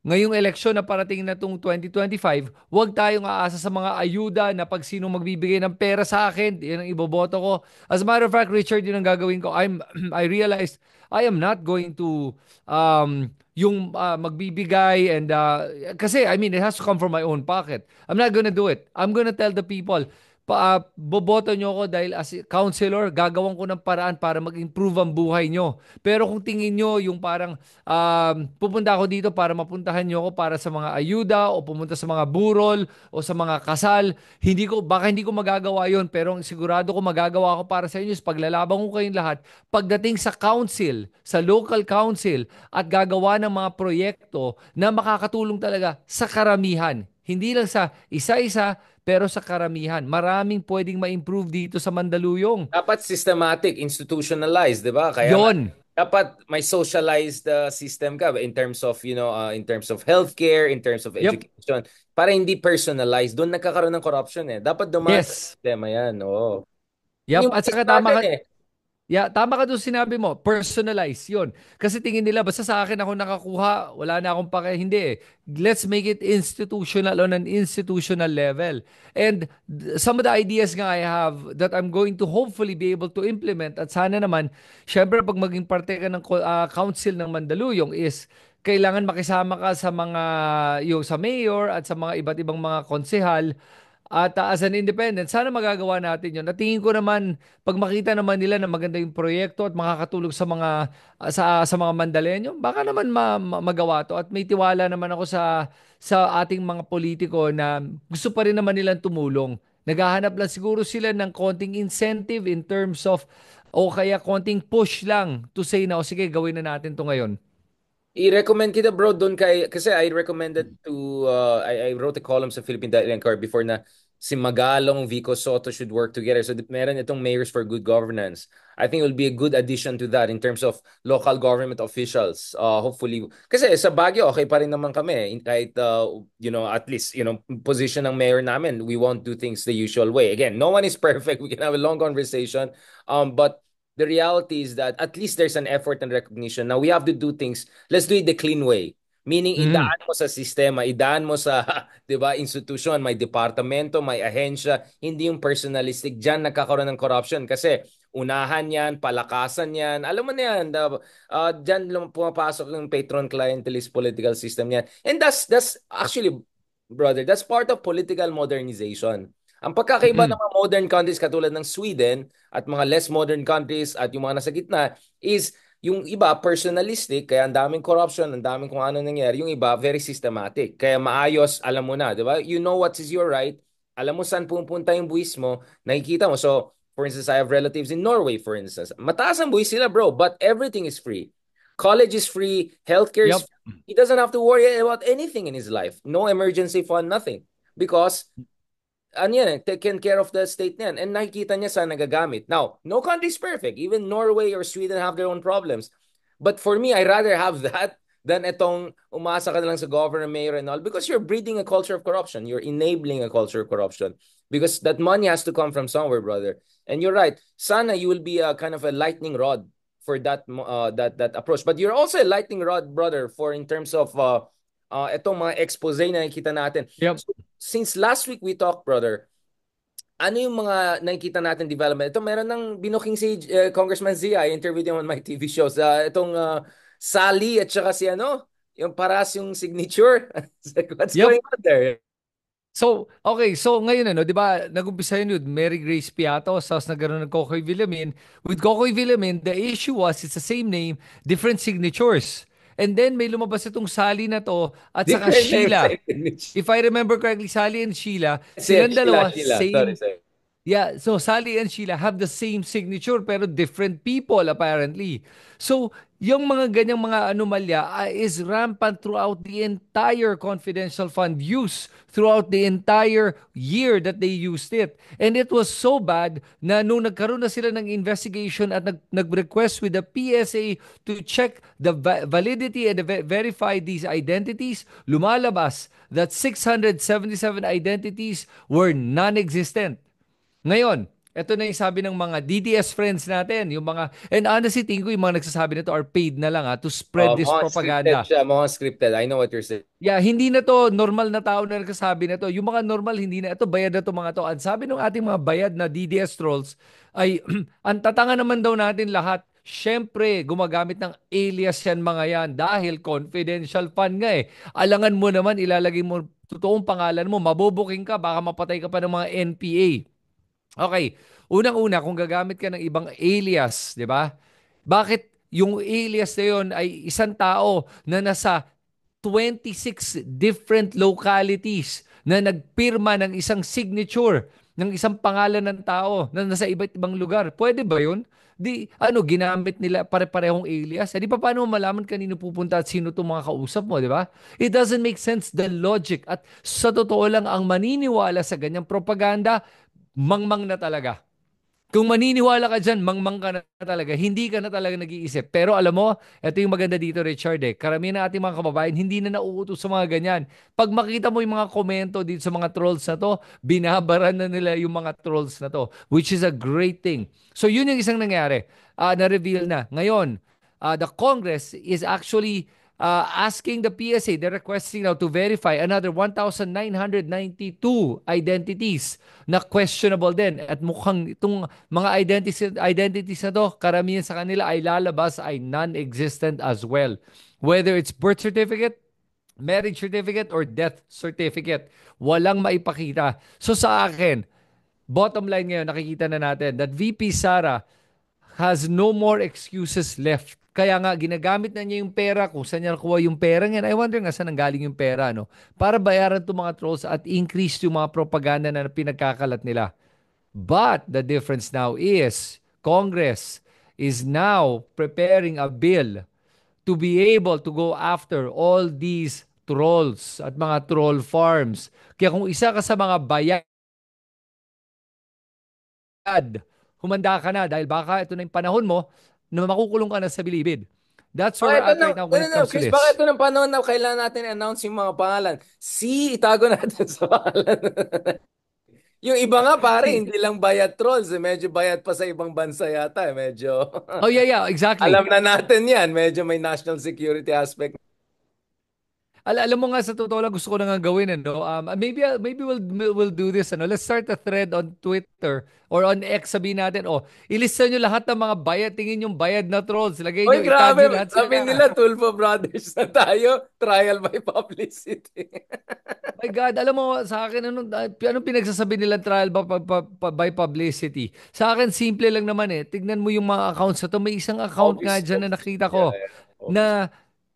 ngayong eleksyon na parating na itong 2025, huwag tayong aasa sa mga ayuda na pag sino magbibigay ng pera sa akin, yan ang iboboto ko. As a matter of fact, Richard, yun ang gagawin ko. I realized I am not going to yung magbibigay and kasi I mean it has to come from my own pocket. I'm not gonna do it. I'm gonna tell the people, boboto nyo ako dahil as a counselor, gagawan ko ng paraan para mag-improve ang buhay nyo. Pero kung tingin nyo yung parang pupunta ako dito para mapuntahan nyo ako para sa mga ayuda o pumunta sa mga burol o sa mga kasal, baka hindi ko magagawa yon, pero ang sigurado ko magagawa ko para sa inyo is paglalaban ko kayong lahat pagdating sa council, sa local council at gagawa ng mga proyekto na makakatulong talaga sa karamihan. Hindi lang sa isa-isa, pero sa karamihan. Maraming pwedeng ma-improve dito sa Mandaluyong. Dapat systematic, institutionalized, 'di ba? Kaya nga Yon. dapat may socialized system ka in terms of, in terms of healthcare, in terms of Yep. education, para hindi personalized. Doon nagkakaroon ng corruption eh. Dapat dumaan sa Yes. sistema 'yan. Oo. Yep. Yun yung At base saka natin eh. yeah, tama ka doon sinabi mo, personalize yun. Kasi tingin nila, basta sa akin ako nakakuha, wala na akong pake. Hindi eh. Let's make it institutional on an institutional level. And some of the ideas nga I have that I'm going to hopefully be able to implement at sana naman, syempre pag maging parte ka ng council ng Mandaluyong is kailangan makisama ka sa mga, yung sa mayor at sa mga iba't ibang mga konsehal at as an independent, sana magagawa natin yun. At tingin ko naman, pag makita naman nila na maganda yung proyekto at makakatulong sa mga sa mga Mandalenyo, baka naman magawa to. At may tiwala naman ako sa ating mga politiko na gusto pa rin naman nilang tumulong. Naghahanap lang siguro sila ng konting incentive in terms of o kaya konting push lang to say na, o sige, gawin na natin to ngayon. I-recommend kita bro doon kasi I recommended to I wrote a column sa Philippine Daily Inquirer before na si Magalong, Vico Soto should work together. So meron itong Mayors for Good Governance. I think it will be a good addition to that in terms of local government officials. Hopefully kasi sa Baguio okay pa rin naman kami kahit at least position ng mayor namin, we won't do things the usual way. Again, no one is perfect. We can have a long conversation. But the reality is that at least there's an effort and recognition. Now we have to do things. Let's do it the clean way. Meaning, Mm. idaan mo sa sistema, idaan mo sa, di ba, institusyon, may departamento, may ahensya, hindi yung personalistic. Diyan nagkakaroon ng corruption kasi unahan yan, palakasan yan, alam mo na yan, diyan pumapasok yung patron clientelist political system yan. And that's actually, brother, that's part of political modernization. Ang pagkakaiba ng Mm. mga modern countries katulad ng Sweden at mga less modern countries at yung mga nasa gitna is yung iba personalistic, kaya ang daming corruption, ang daming kung ano nangyari. Yung iba very systematic. Kaya maayos, alam mo na, 'di ba? You know what is your right. Alam mo saan pupunta yung buwis mo, nakikita mo. So, for instance, I have relatives in Norway, for instance. Mataas ang buwis sila, bro, but everything is free. College is free, healthcare is Yep. free. He doesn't have to worry about anything in his life. No emergency fund, nothing. Because ano yan, taken care of the state niyan. And nakikita niya saan nagagamit. Now, no country is perfect. Even Norway or Sweden have their own problems. But for me, I rather have that than itong umasa ka na lang sa governor, mayor, and all. Because you're breeding a culture of corruption. You're enabling a culture of corruption. Because that money has to come from somewhere, brother. And you're right. Sana you will be a kind of a lightning rod for that approach. But you're also a lightning rod, brother, for in terms of itong mga expose na nakikita natin. Yep. So, since last week we talked, brother, ano yung mga nakikita natin development? Ito, meron ng binuking si Congressman Zia. I interviewed him on my TV shows. Itong Sally at saka si yung paras yung signature. What's Yep. going on there? So, okay. So, ngayon, 'di ba, nag-umpisa yun with Mary Grace Piatos, tapos nagkaroon ng Kokoy Villamin. With Kokoy Villamin, the issue was, it's the same name, different signatures. And then, may lumabas itong Sally na to, at saka Different name sa Sheila. signature. If I remember correctly, Sally and Sheila, silang Sheila, dalawa, Sheila. Sorry, same. sorry. Yeah, so Sally and Sheila have the same signature pero different people apparently. So, yung mga ganyang mga anomalya is rampant throughout the entire confidential fund use, throughout the entire year that they used it. And it was so bad na nung nagkaroon na sila ng investigation at nag-request with the PSA to check the validity and verify these identities, lumalabas that 677 identities were non-existent. Ngayon, Ito na yung sabi ng mga DDS friends natin, yung mga, and honestly, tingin ko yung mga nagsasabi nito are paid na lang to spread this Mga scripted propaganda. siya, mga scripted. I know what you're saying. Yeah, hindi na to normal na tao na nagsasabi na to. Yung mga normal, hindi na. Ito, bayad na to mga to. Ang sabi ng ating mga bayad na DDS trolls ay, ang tatanga naman daw natin lahat. Siyempre, gumagamit ng alias yan mga yan dahil confidential fund nga eh. Alangan mo naman, ilalagay mo totoong pangalan mo, mabubuking ka, baka mapatay ka pa ng mga NPA. Okay, unang-una, kung gagamit ka ng ibang alias, di ba? Bakit yung alias na yun ay isang tao na nasa 26 different localities na nagpirma ng isang signature ng isang pangalan ng tao na nasa iba't ibang lugar. Pwede ba yun? Di, ginamit nila pare-parehong alias. Di pa paano mo malaman kanino pupunta at sino itong mga kausap mo, di ba? It doesn't make sense, the logic. At sa totoo lang, ang maniniwala sa ganyang propaganda, mangmang na talaga. Kung maniniwala ka dyan, mangmang ka na talaga. Hindi ka na talaga nag-iisip. Pero alam mo, ito yung maganda dito, Richard. Karamihan ng ating mga kababayan, hindi na nauutos sa mga ganyan. Pag makita mo yung mga komento dito sa mga trolls na to, binabaran na nila yung mga trolls na to, which is a great thing. So yun yung isang nangyari. Na-reveal na. Ngayon, the Congress is actually asking the PSA, they're requesting now to verify another 1,992 identities na questionable din. At mukhang itong mga identities na to, karamihan sa kanila ay lalabas ay non-existent as well. Whether it's birth certificate, marriage certificate, or death certificate, walang maipakita. So sa akin, bottom line ngayon, nakikita na natin that VP Sara has no more excuses left. Kaya nga, ginagamit na niya yung pera, kung saan niya nakuha yung pera niyan. I wonder nga saan nanggaling yung pera, no? Para bayaran itong mga trolls at increase yung mga propaganda na pinagkakalat nila. But the difference now is, Congress is now preparing a bill to be able to go after all these trolls at mga troll farms. Kaya kung isa ka sa mga bayan, humanda ka na dahil baka ito na yung panahon mo na makukulong ka na sa bilibid. That's where Bakit we're ito at na, right now when it comes to Chris, bakit this. ito ng panahon na kailangan natin announce yung mga pangalan? Itago natin sa pangalan. Yung iba nga pare, See, hindi lang bayad trolls, medyo bayad pa sa ibang bansa yata, medyo oh yeah, yeah, exactly. alam na natin yan, medyo may national security aspect. Alam mo nga sa totoo lang gusto ko na nga gawin ano. Maybe we'll do this ano. Let's start a thread on Twitter or on X, sabihin natin, oh, ilista nyo lahat ng mga bayad, tingin yung bayad na trolls. Lagay Oy, nyo, itag nyo grabe, lahat sila sabi na. nila Tulfo Brothers na tayo, trial by publicity. My God, alam mo sa akin anong pinagsasabi nila trial by publicity? Sa akin simple lang naman eh. Tignan mo yung mga accounts na to. May isang account nga Obvious, dyan na obvious. nakita Yeah, ko yeah, obvious. na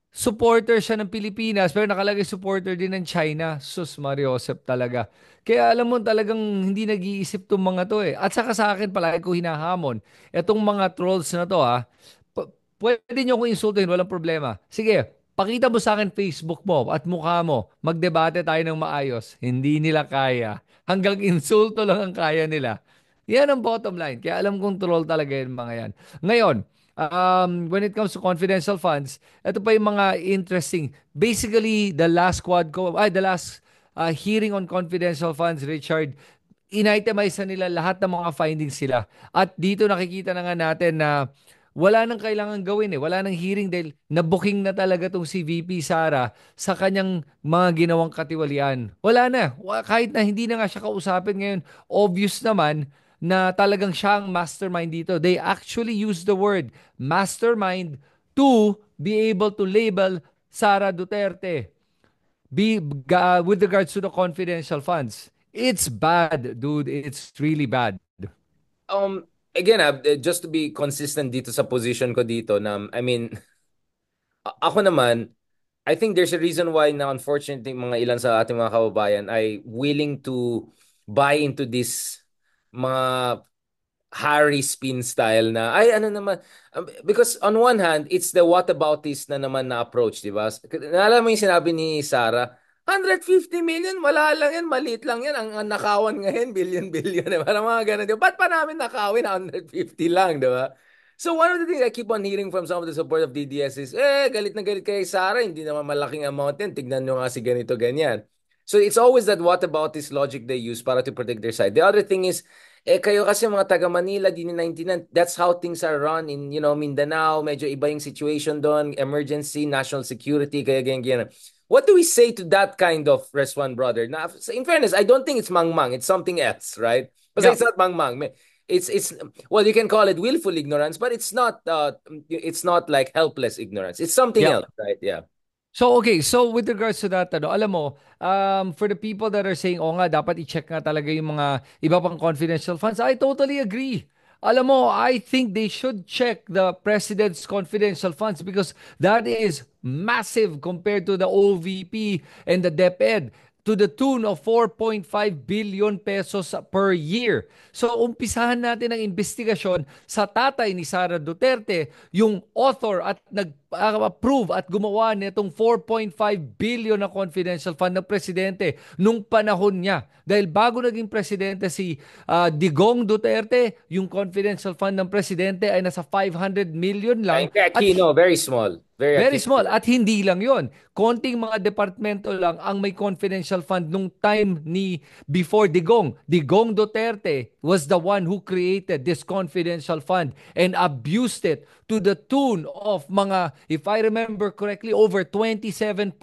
supporter siya ng Pilipinas pero nakalagay supporter din ng China. Sus Mario Josep talaga. Kaya alam mo talagang hindi nag-iisip tong mga to eh. At saka sa akin palagi ko hinahamon. Etong mga trolls na to pwede nyo akong insultuhin, walang problema. Sige, pakita mo sa akin Facebook mo at mukha mo. Magdebate tayo ng maayos. Hindi nila kaya. Hanggang insulto lang ang kaya nila. Yan ang bottom line. Kaya alam kong troll talaga yung mga yan. Ngayon, when it comes to confidential funds, ito pa yung mga interesting. Basically, the last hearing on confidential funds, Richard, initemize na nila lahat ng mga findings sila. At dito nakikita na nga natin na wala nang kailangan gawin eh. Wala nang hearing dahil na-booking na talaga tong si VP Sara sa kanyang mga ginawang katiwalian. Wala na. Kahit na hindi na nga siya kausapin ngayon, obvious naman na talagang siya ang mastermind dito. They actually use the word mastermind to be able to label Sara Duterte with regards to the confidential funds. It's bad, dude. It's really bad. Again, just to be consistent dito sa position ko dito na, I mean, ako naman, I think there's a reason why na unfortunately mga ilan sa ating mga kababayan ay willing to buy into this mga Harry spin style na ay ano naman because on one hand it's the whataboutism na naman na approach, di ba? Naalala mo yung sinabi ni Sarah, 150 million, wala lang yan, maliit lang yan. Ang nakawan ngayon, billion. Parang mga ganun. Di ba? Ba't pa namin nakawin 150 lang, di ba? So one of the things I keep on hearing from some of the support of DDS is, galit na galit kay Sarah, hindi naman malaking amount yan. Tignan nyo nga si ganito, ganyan. So it's always that what about this logic they use para to protect their side. The other thing is, Kayo kasi mga taga Manila, di ni 99, that's how things are run in, Mindanao. Medyo iba yung situation doon, emergency, national security, kaya ganyan, ganyan. What do we say to that kind of response, brother? Now, in fairness, I don't think it's mangmang. It's something else, right? Because Yeah. it's not mangmang. It's well, you can call it willful ignorance, but it's not like helpless ignorance. It's something Yeah. else, right? Yeah. So okay, so with regards to that, alam mo, for the people that are saying, oh nga, dapat i-check nga talaga yung mga iba pang confidential funds, I totally agree. Alam mo, I think they should check the president's confidential funds because that is massive compared to the OVP and the DepEd to the tune of 4.5 billion pesos per year. So umpisahan natin ang investigasyon sa tatay ni Sara Duterte, yung author at nag-approve at gumawa nitong 4.5 billion na confidential fund ng presidente nung panahon niya. Dahil bago naging presidente si Digong Duterte, yung confidential fund ng presidente ay nasa 500 million lang Kay at Aquino, very small. Very very Aquino. small. At hindi lang yon. Konting mga departamento lang ang may confidential fund nung time ni before Digong. Digong Duterte was the one who created this confidential fund and abused it to the tune of mga, if I remember correctly, over 27.5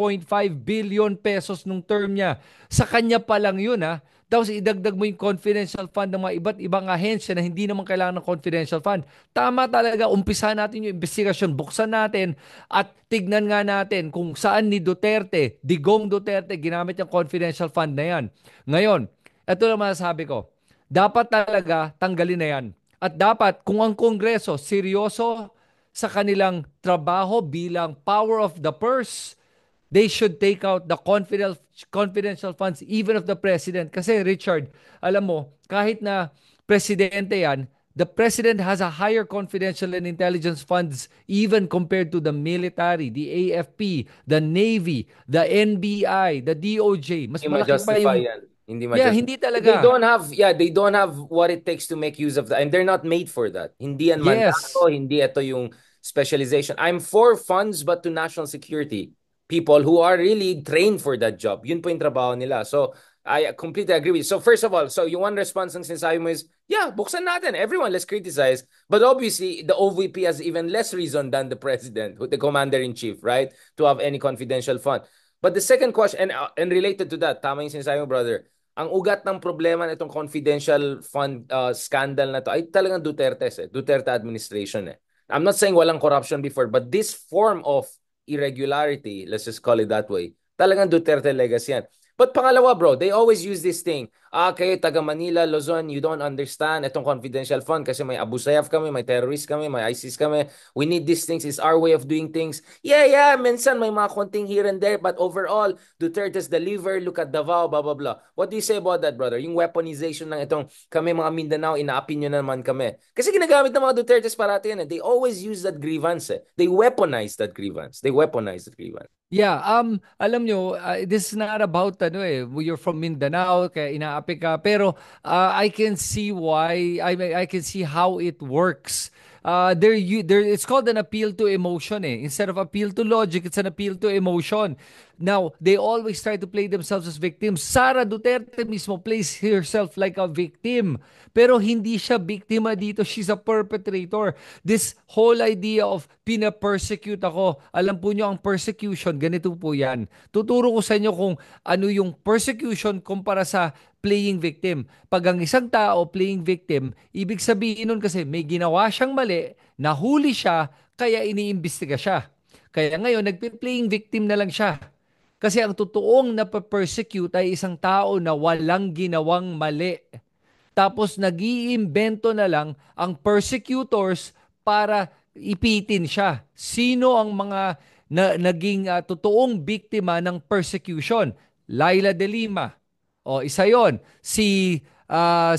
billion pesos nung term niya. Sa kanya pa lang yun ha. Tapos idagdag mo yung confidential fund ng mga iba't ibang ahensya na hindi naman kailangan ng confidential fund. Tama talaga, umpisa natin yung investigasyon, buksan natin at tignan nga natin kung saan ni Duterte, Digong Duterte, ginamit yung confidential fund na yan. Ngayon, ito na masasabi ko, dapat talaga tanggalin na yan. At dapat, kung ang Kongreso seryoso sa kanilang trabaho bilang power of the purse, they should take out the confidential funds even of the president. Kasi Richard, alam mo, kahit na presidente yan, the president has a higher confidential and intelligence funds even compared to the military, the AFP, the Navy, the NBI, the DOJ. Mas Hindi malaki pa ma-justify yung... yan. Hindi Yeah, ma-justify. hindi They talaga. don't have, yeah, they don't have what it takes to make use of that. And they're not made for that. Hindi yan Yes. mandato, hindi ito yung specialization. I'm for funds but to national security. People who are really trained for that job. Yun po yung trabaho nila. So, I completely agree with you. So, first of all, so yung one response ng sinasabi mo is, yeah, buksan natin. Everyone, let's criticize. But obviously, the OVP has even less reason than the president, the commander-in-chief, right? To have any confidential fund. But the second question, and related to that, tama yung sinasabi mo, brother, ang ugat ng problema nitong confidential fund scandal na to ay talagang Duterte administration eh. I'm not saying walang corruption before, but this form of irregularity, let's just call it that way, talagang Duterte legacy yan. But pangalawa, bro, they always use this thing. Kayo taga Manila, Luzon, you don't understand itong confidential fund kasi may Abu Sayyaf kami, may terrorist kami, may ISIS kami. We need these things. It's our way of doing things. Yeah, yeah, minsan may mga konting here and there, but overall, Duterte's deliver, look at Davao, blah, blah, blah. What do you say about that, brother? Yung weaponization ng itong kami mga Mindanao, inaapi nyo naman kami. Kasi ginagamit ng mga Duterte's parati yan eh. They always use that grievance eh. They weaponize that grievance. They weaponize that grievance. Yeah, alam nyo, this is not about you're from Mindanao, kaya inaapi ka. Pero I can see why, I can see how it works. It's called an appeal to emotion eh. Instead of appeal to logic, it's an appeal to emotion. Now, they always try to play themselves as victims. Sara Duterte mismo plays herself like a victim. Pero hindi siya biktima dito. She's a perpetrator. This whole idea of pina-persecute ako. Alam po nyo, ang persecution, ganito po yan. Tuturo ko sa inyo kung ano yung persecution kumpara sa playing victim. Pag ang isang tao playing victim, ibig sabihin nun kasi may ginawa siyang mali, nahuli siya, kaya iniimbestiga siya. Kaya ngayon, nagpi-playing victim na lang siya. Kasi ang totoong napapersecute ay isang tao na walang ginawang mali. Tapos nag-iimbento na lang ang persecutors para ipitin siya. Sino ang mga naging totoong biktima ng persecution? Laila de Lima. O, isa yon. Si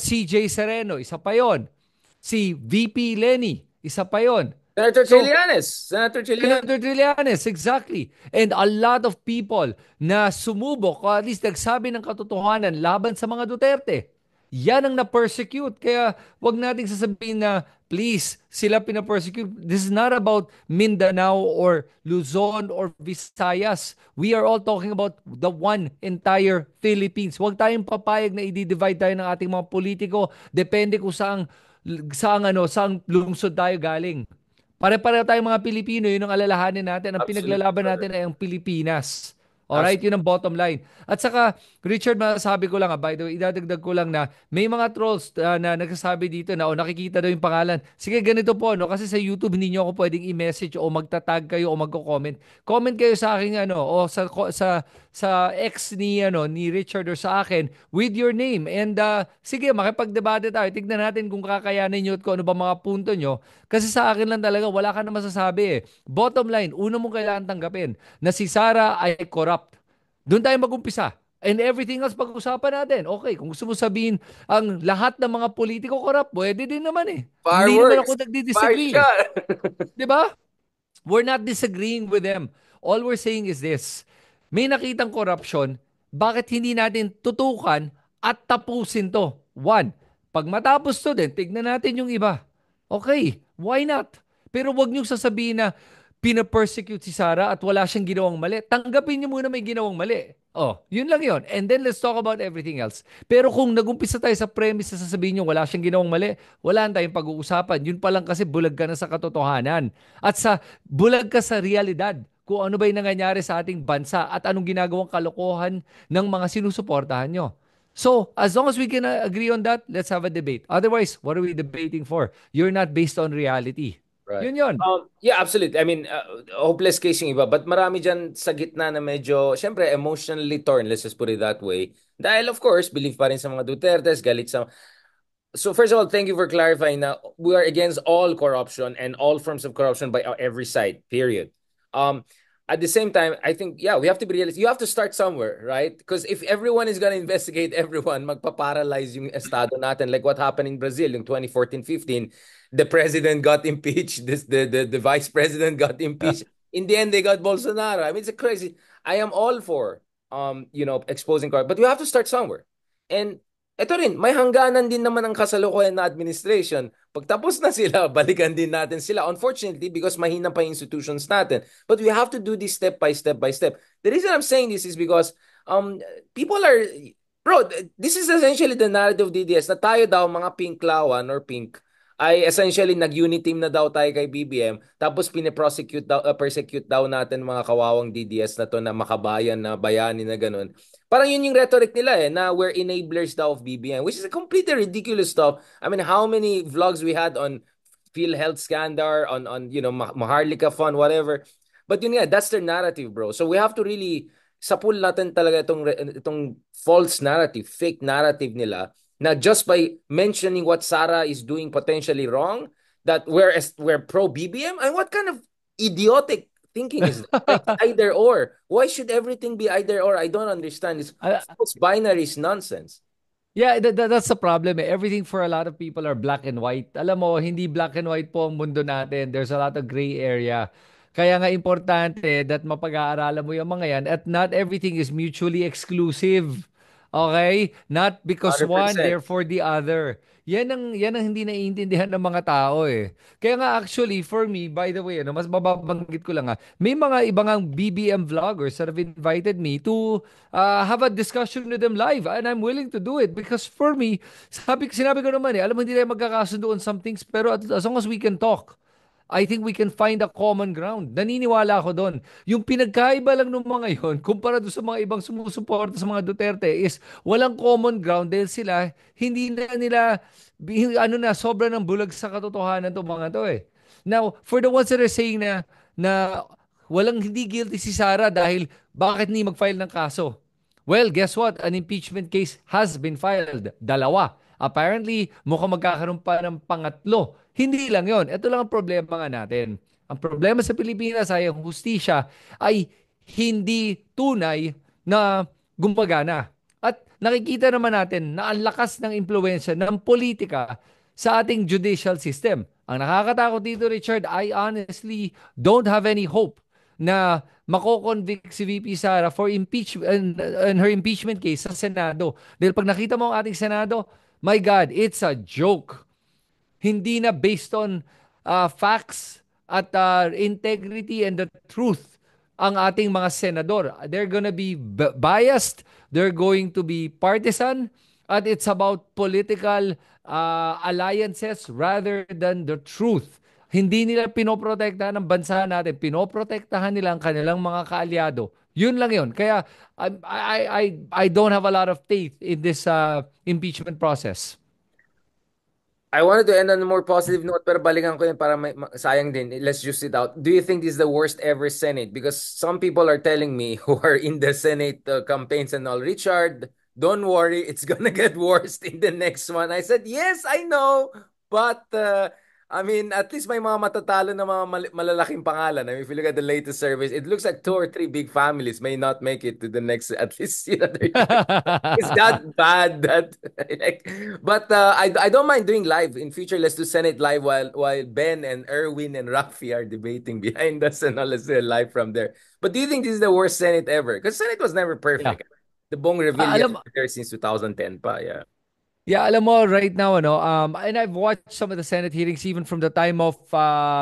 CJ Sereno, isa pa yon. Si VP Lenny, isa pa yon. Senator So, Trillanes. Senator Trillanes. Senator Trillanes, exactly. And a lot of people na sumubok, o at least nagsabi ng katotohanan laban sa mga Duterte. Yan ang na-persecute. Kaya wag nating sasabihin na, please, sila pina-persecute. This is not about Mindanao or Luzon or Visayas. We are all talking about the one entire Philippines. Huwag tayong papayag na i-divide tayo ng ating mga politiko. Depende kung saang lungsod tayo galing. Pare-pareho tayong mga Pilipino, yun ang alalahanin natin. Ang Absolutely, pinaglalaban natin brother. ay ang Pilipinas. Alright, Absolutely. yun ang bottom line. At saka, Richard, masasabi ko lang, by the way, idadagdag ko lang na may mga trolls na nagsasabi dito na, o nakikita daw yung pangalan. Sige, ganito po, no? Kasi sa YouTube, hindi nyo ako pwedeng i-message o magtatag kayo o magko-comment. Comment kayo sa aking, o sa ex ni Richard or sa akin with your name. And sige, makipagdebate tayo. Tignan natin kung kakayanin nyo at kung ano ba mga punto nyo. Kasi sa akin lang talaga, wala ka na masasabi eh. Bottom line, una mong kailangan tanggapin na si Sara ay corrupt. Doon tayo mag-umpisa. And everything else pag-usapan natin. Okay, kung gusto mo sabihin ang lahat ng mga politiko corrupt, pwede din naman eh. Hindi naman Fireworks. ako Fire nagdi-disagree. shot. 'Di ba? We're not disagreeing with them. All we're saying is this. May nakitang corruption, bakit hindi natin tutukan at tapusin to? One, pag matapos to din, tignan natin yung iba. Okay, why not? Pero wag niyong sasabihin na pina-persecute si Sarah at wala siyang ginawang mali. Tanggapin niyo muna may ginawang mali. Oh, yun lang yun. And then let's talk about everything else. Pero kung nagumpisa tayo sa premise na sasabihin niyo wala siyang ginawang mali, wala na tayong pag-uusapan. Yun pa lang kasi bulag ka na sa katotohanan. At bulag ka sa realidad kung ano ba yung nangyayari sa ating bansa at anong ginagawang kalokohan ng mga sinusuportahan nyo. So, as long as we can agree on that, let's have a debate. Otherwise, what are we debating for? You're not based on reality. Right. Yun yun. Yeah, absolutely. I mean, hopeless case yung iba. But marami dyan sa gitna na medyo, syempre, emotionally torn, let's just put it that way. Dahil, of course, believe pa rin sa mga Dutertes, galit sa... So, first of all, thank you for clarifying na we are against all corruption and all forms of corruption by every side, period. Um, at the same time, I think, yeah, we have to be realistic. You have to start somewhere, right? Because if everyone is gonna investigate everyone, magpa-paralyze yung estado natin, like what happened in Brazil in 2014-15, the president got impeached, the vice president got impeached. In the end, they got Bolsonaro. I mean, it's a crazy. I am all for exposing corruption, but we have to start somewhere. And eto rin, may hangganan din naman ang kasalukuyan na administration. Pagtapos na sila, balikan din natin sila. Unfortunately, because mahina pa yung institutions natin. But we have to do this step by step by step. The reason I'm saying this is because people are, bro, this is essentially the narrative of DDS na tayo daw, mga pink lawan or pink, ay essentially nag-unit team na daw tayo kay BBM, tapos persecute daw natin mga kawawang DDS na to na makabayan na bayani na ganun. Parang yun yung rhetoric nila na we're enablers daw of BBM, which is a completely ridiculous stuff. I mean, how many vlogs we had on PhilHealth scandal, on Maharlika Fund, whatever. But yun nga, that's their narrative, bro. So we have to really sapul natin talaga itong false narrative, fake narrative nila na just by mentioning what Sarah is doing potentially wrong, that we're pro BBM, and what kind of idiotic thinking is that? Like either or. Why should everything be either or? I don't understand. It's binary is nonsense. Yeah, that's the problem eh. Everything for a lot of people are black and white. Alam mo, hindi black and white po ang mundo natin. There's a lot of gray area. Kaya nga importante that mapag-aaralan mo yung mga yan at not everything is mutually exclusive. Okay? Not because one, 100%. therefore the other. Yan ang hindi naiintindihan ng mga tao eh. Kaya nga actually, for me, by the way, mas mababanggit ko lang may mga ibang BBM vloggers that have invited me to have a discussion with them live and I'm willing to do it because for me, sinabi ko naman alam mo hindi tayo magkakasundo on some things pero as long as we can talk, I think we can find a common ground. Naniniwala ako doon. Yung pinagkaiba lang ng mga yon, kumpara doon sa mga ibang sumusuporta sa mga Duterte is walang common ground dahil sila hindi na nila sobra ng bulag sa katotohanan to mga to eh. Now, for the ones that are saying na walang hindi guilty si Sara dahil bakit hindi mag-file ng kaso? Well, guess what? An impeachment case has been filed. Dalawa. Apparently, mukhang magkakaroon pa ng pangatlo. Hindi lang yon. Ito lang ang problema nga natin. Ang problema sa Pilipinas ay ang hustisya ay hindi tunay na gumagana. At nakikita naman natin na ang lakas ng impluensya ng politika sa ating judicial system. Ang nakakatakot dito, Richard, I honestly don't have any hope na mako-convict si VP Sara for impeachment and her impeachment case sa Senado. Dahil pag nakita mo ang ating Senado, My God, it's a joke. Hindi na based on facts at integrity and the truth ang ating mga senador. They're gonna be biased, they're going to be partisan, at it's about political alliances rather than the truth. Hindi nila pinoprotektahan ng bansa natin, pinoprotektahan nila ang kanilang mga kaalyado. Yun lang yun. Kaya I don't have a lot of faith in this impeachment process. I wanted to end on a more positive note, pero balikan ko yun para sayang din. Let's just it out. Do you think this is the worst ever Senate? Because some people are telling me who are in the Senate campaigns and all, Richard, don't worry, it's gonna get worse in the next one. I said, yes, I know, but I mean, at least may mga matatalo na mga malalaking pangalan. I mean, if you look at the latest surveys, it looks like two or three big families may not make it to the next, at least, it's that bad that like, but I don't mind doing live in future. Let's do Senate live while Ben and Erwin and Rafi are debating behind us, and all, let's do it live from there. But do you think this is the worst Senate ever? Because Senate was never Yeah. perfect. The Bong Revilla Alam there since 2010 pa, yeah. Yeah, alam mo, right now, and I've watched some of the Senate hearings even from the time of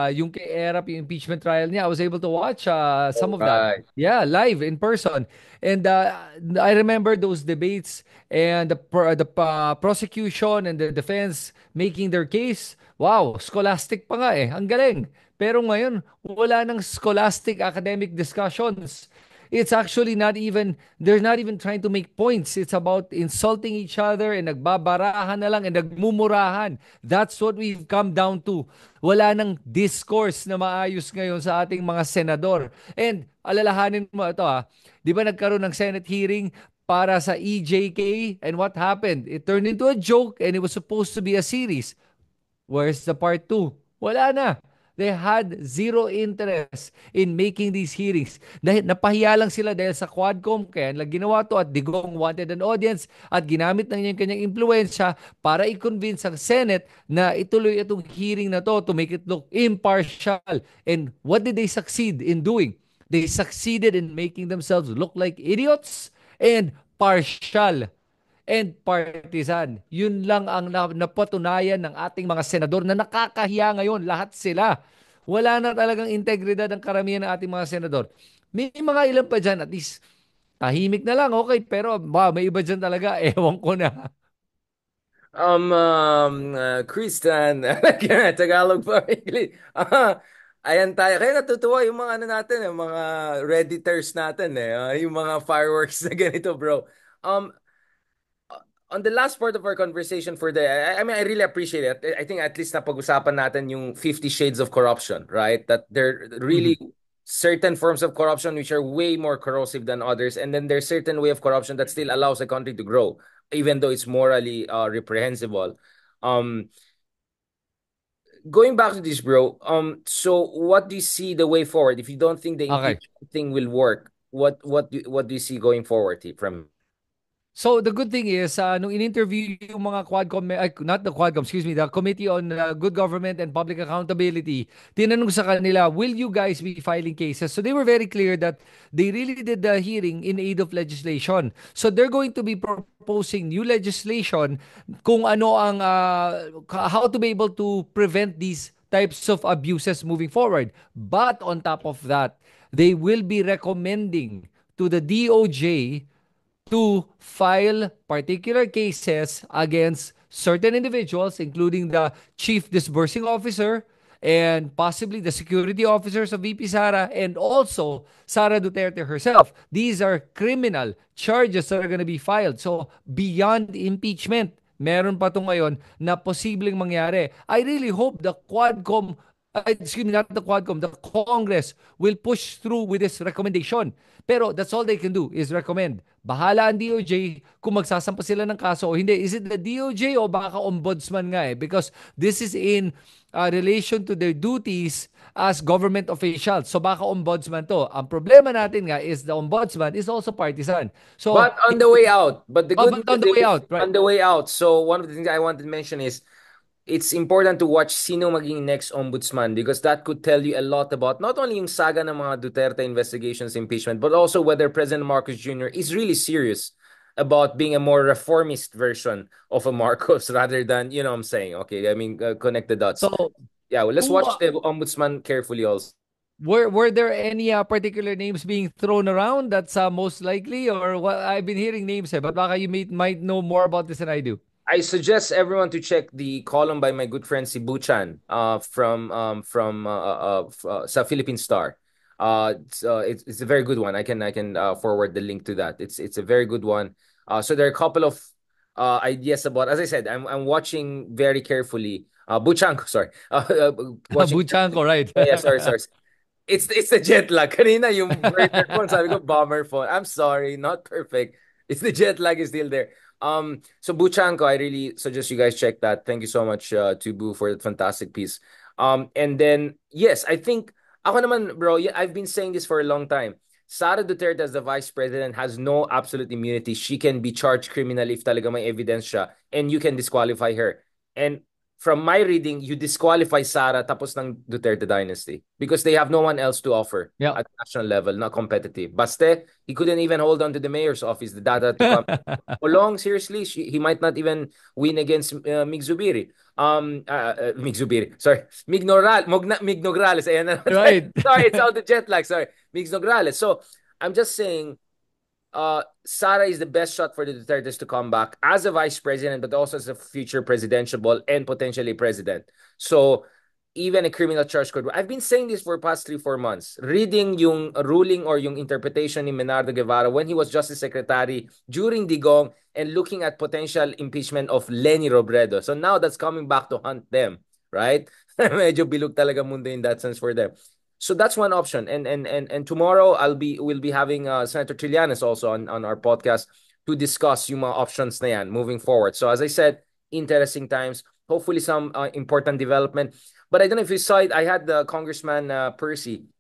yung kay Erap, yung impeachment trial niya. I was able to watch some All of that. right. Yeah, live in person. And I remember those debates and the prosecution and the defense making their case. Wow, scholastic pa nga eh. Ang galing. Pero ngayon, wala nang scholastic academic discussions. It's actually not even, they're not even trying to make points. It's about insulting each other and nagbabarahan na lang and nagmumurahan. That's what we've come down to. Wala nang discourse na maayos ngayon sa ating mga senador. And alalahanin mo ito di ba nagkaroon ng Senate hearing para sa EJK, and what happened? It turned into a joke and it was supposed to be a series. Where's the part two? Wala na. They had zero interest in making these hearings. Dahil napahiya lang sila dahil sa Quadcom, kaya nila ginawa to at Digong wanted an audience at ginamit ng yung kanyang impluensya para i-convince ang Senate na ituloy itong hearing na to make it look impartial. And what did they succeed in doing? They succeeded in making themselves look like idiots and partial and partisan. Yun lang ang napatunayan ng ating mga senador na nakakahiya ngayon. Lahat sila. Wala na talagang integridad ang karamihan ng ating mga senador. May mga ilan pa dyan, at least tahimik na lang, okay. Pero may iba dyan talaga, ewan ko na. Christian, Tagalog pa English. Ayan tayo. Kaya natutuwa yung mga ano natin, yung mga Redditors natin eh. Yung mga fireworks na ganito, bro. Um, on the last part of our conversation for the, I mean, I really appreciate it. I think at least napag-usapan natin yung 50 shades of corruption, right? That there really certain forms of corruption which are way more corrosive than others, and then there's certain way of corruption that still allows a country to grow, even though it's morally reprehensible. Um, Going back to this, bro. So what do you see the way forward? If you don't think the Okay. impeachment thing will work, what do you see going forward from? So the good thing is, nung in-interview yung mga Quadcom, not the Quadcom, excuse me, the Committee on Good Government and Public Accountability, tinanong sa kanila, will you guys be filing cases? So they were very clear that they really did the hearing in aid of legislation. So they're going to be proposing new legislation kung ano ang, how to be able to prevent these types of abuses moving forward. But on top of that, they will be recommending to the DOJ to file particular cases against certain individuals, including the chief disbursing officer and possibly the security officers of VP Sara and also Sara Duterte herself. These are criminal charges that are going to be filed. So, beyond impeachment, meron pa to ngayon na posibleng mangyari. I really hope the Quadcom excuse me, not the Quadcom, the Congress will push through with this recommendation. Pero that's all they can do is recommend. Bahala ang DOJ kung magsasampa sila ng kaso o hindi. Is it the DOJ o baka ombudsman nga eh? Because this is in relation to their duties as government officials. So baka ombudsman to. Ang problema natin nga is the ombudsman is also partisan. So, But on the way out, but the good but on news the way is out, right? on the way out. So one of the things I wanted to mention is it's important to watch sino maging next ombudsman because that could tell you a lot about not only yung saga ng mga Duterte investigations, impeachment, but also whether President Marcos Jr. is really serious about being a more reformist version of a Marcos rather than, you know what I'm saying? Okay, I mean, connect the dots. So, Yeah, well, let's who watch the ombudsman carefully also. were there any particular names being thrown around that's most likely, or what? I've been hearing names, but baka you might know more about this than I do. I suggest everyone to check the column by my good friend si Buchan from sa Philippine Star. It's a very good one. I can forward the link to that. It's a very good one. So there are a couple of ideas about, as I said, I'm watching very carefully. Buchan, sorry. Watching. Buchanko, right? Yeah, sorry. It's the jet lag. Kanina yung burner phone, sabi ko bomber phone. I'm sorry, not perfect. It's the jet lag is still there. So Buchanko, I really suggest you guys check that. Thank you so much to Boo for that fantastic piece. And then yes, I think ako naman, bro. Yeah, I've been saying this for a long time. Sara Duterte as the vice president has no absolute immunity. She can be charged criminally if talaga may evidence siya, and you can disqualify her. And from my reading, you disqualify Sara tapos ng Duterte dynasty because they have no one else to offer Yeah. at national level, not competitive. Baste, he couldn't even hold on to the mayor's office, the data to come. Olong, seriously, he might not even win against Mig Zubiri. Mig Zubiri, sorry. Mig Nograles. Ayan na. Right. Sorry, it's all the jet lag. Sorry. Mig Nograles. So, I'm just saying, Sara is the best shot for the Dutertes to come back as a vice president, but also as a future presidential and potentially president. So even a criminal charge could. I've been saying this for the past 3-4 months. Reading yung ruling or yung interpretation ni Menardo Guevara when he was Justice Secretary during Digong and looking at potential impeachment of Leni Robredo. So now that's coming back to hunt them, right? Medyo bilog talaga mundo in that sense for them. So that's one option. And tomorrow we'll be having Senator Trillanes also on our podcast to discuss yung mga options na yan moving forward. So as I said, interesting times. Hopefully some important development. But I don't know if you saw it. I had the Congressman Percy,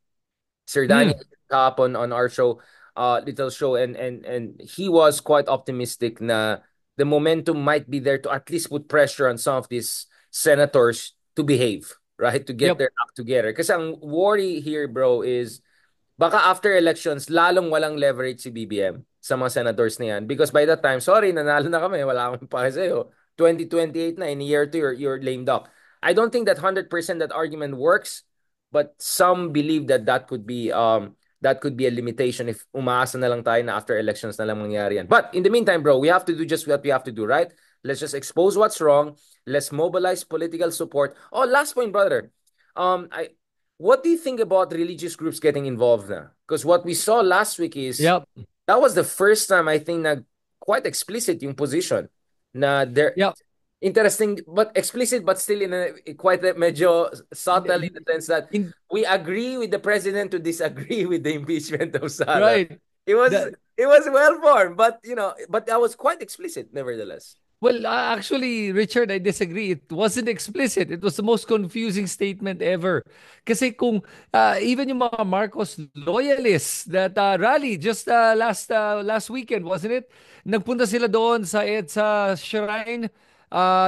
Sir Daniel, Hmm. on our show, little show, and he was quite optimistic na the momentum might be there to at least put pressure on some of these senators to behave, right? To get Yep. their act together. Kasi ang worry here, bro, is baka after elections, lalong walang leverage si BBM sa mga senators na yan. Because by that time, sorry, nanalo na kami, wala akong pake sa'yo. 2028 na, in a year or two, you're lame duck. I don't think that 100% that argument works, but some believe that that could be a limitation if umaasa na lang tayo na after elections na lang mangyari yan. But in the meantime, bro, we have to do just what we have to do, right? Let's just expose what's wrong. Let's mobilize political support. Oh, last point, brother. I What do you think about religious groups getting involved now? Because what we saw last week is Yep. that was the first time I think na quite explicit yung position na they're Yep. interesting but explicit but still in a quite a medyo subtle in the sense that In, we agree with the president to disagree with the impeachment of Sara. right. It was The, it was well formed, but but that was quite explicit nevertheless. Well, actually, Richard, I disagree. It wasn't explicit. It was the most confusing statement ever. Kasi kung even yung mga Marcos loyalists that rally just last weekend, wasn't it? Nagpunta sila doon sa EDSA shrine.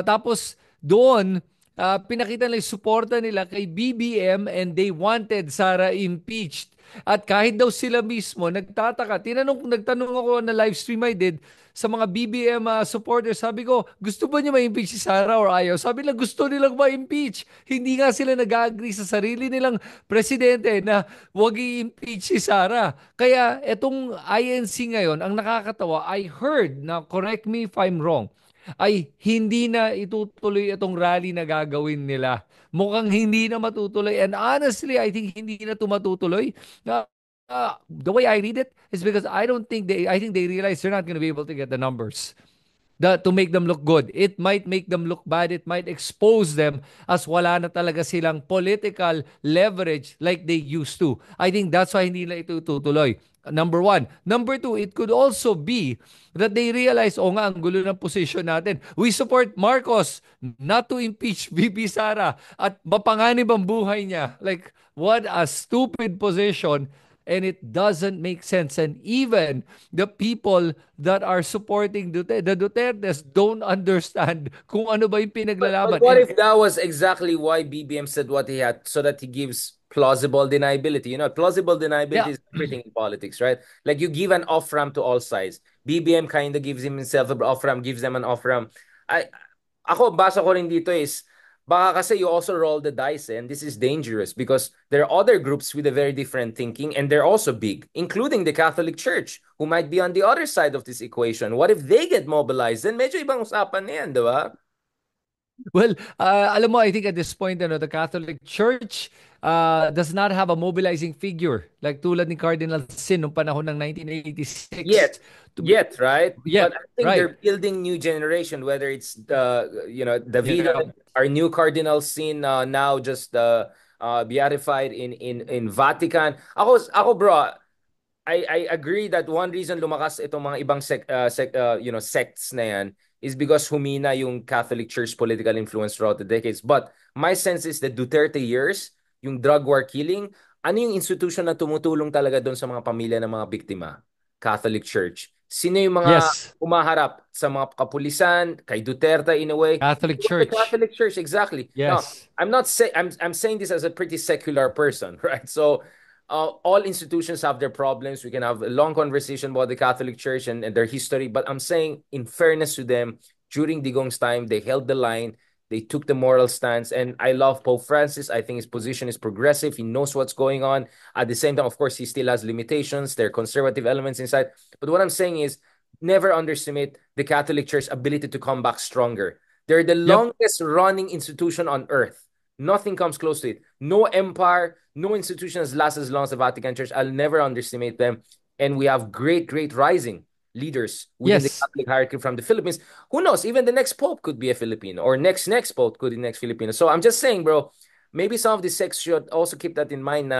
Tapos doon, pinakita nila yung suporta nila kay BBM and they wanted Sara impeached. At kahit daw sila mismo, nagtanong ako na live stream I did, sa mga BBM supporters, sabi ko, gusto ba niya ma-impeach si Sara or ayaw? Sabi nila, gusto nilang ma-impeach. Hindi nga sila nag-agree sa sarili nilang presidente na wag i-impeach si Sara. Kaya etong INC ngayon, ang nakakatawa, I heard, na correct me if I'm wrong, ay hindi na itutuloy itong rally na gagawin nila. Mukhang hindi na matutuloy. And honestly, I think hindi na ito matutuloy. The way I read it is because I think they realize they're not going to be able to get the numbers to make them look good. It might make them look bad. It might expose them as wala na talaga silang political leverage like they used to. I think that's why hindi nila ito tutuloy. Number one. Number two, it could also be that they realize, oh nga, ang gulo ng position natin. We support Marcos not to impeach VP Sara at mapanganib ang buhay niya. Like, what a stupid position, and it doesn't make sense. And even the people that are supporting the Dutertes don't understand kung ano ba yung But pinaglalaban. what And if that was exactly why BBM said what he had, so that he gives plausible deniability? Plausible yeah, deniability is everything in politics, right? Like you give an off ramp to all sides. BBM kind of gives himself an off-ramp, gives them an off-ramp. I, ako, basa ko rin dito is, baka kasi you also roll the dice, and this is dangerous because there are other groups with a very different thinking, and they're also big, including the Catholic Church, who might be on the other side of this equation. What if they get mobilized? Then medyo ibang usapan na yan, di ba? Well, alam mo, I think at this point, the Catholic Church does not have a mobilizing figure like tulad ni Cardinal Sin noong panahon ng 1986 Yet, to be yet, right? But yet, I think right? they're building new generation, whether it's David, Yeah. our new cardinal sin, now just beatified in Vatican. Ako bro, I agree that one reason lumakas itong mga ibang sects na yan is because humina yung Catholic Church political influence throughout the decades. But my sense is that Duterte years, yung drug war killing, ano yung institution na tumutulong talaga doon sa mga pamilya ng mga biktima? Catholic Church. Sino yung mga Yes, umaharap sa mga kapulisan, kay Duterte in a way? Catholic It was the Church. Catholic Church, exactly. Now, Yes. I'm saying this as a pretty secular person, right? So all institutions have their problems. We can have a long conversation about the Catholic Church and their history, but I'm saying, in fairness to them, during Digong's time, they held the line. They took the moral stance, and I love Pope Francis. I think his position is progressive. He knows what's going on. At the same time, of course, he still has limitations. There are conservative elements inside. But what I'm saying is, never underestimate the Catholic Church's ability to come back stronger. They're the Yep. longest running institution on earth. Nothing comes close to it. No empire, no institution has lasted as long as the Vatican Church. I'll never underestimate them. And we have great, great rising leaders within the Yes. Catholic hierarchy from the Philippines. Who knows? Even the next pope could be a Filipino, or next pope could be next Filipino. So I'm just saying, bro, maybe some of the sects should also keep that in mind.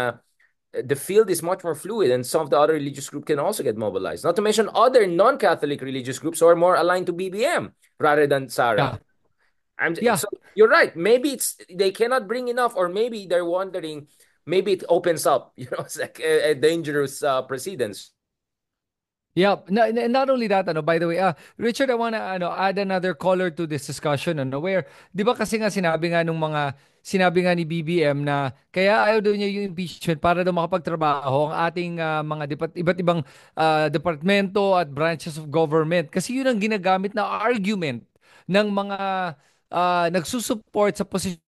The field is much more fluid, and some of the other religious groups can also get mobilized. Not to mention other non-Catholic religious groups who are more aligned to BBM rather than Sarah. Yeah. Yeah. So you're right. Maybe it's they cannot bring enough, or maybe they're wondering. Maybe it opens up. It's like a dangerous precedence. Yeah, not only that, by the way, Richard, I wanna add another color to this discussion, where, 'di ba kasi nga sinabi nga ni BBM na kaya ayaw daw niya yung impeachment para daw makapagtrabaho ang ating mga iba't ibang departamento at branches of government, kasi yun ang ginagamit na argument ng mga nagsusupport sa posisyon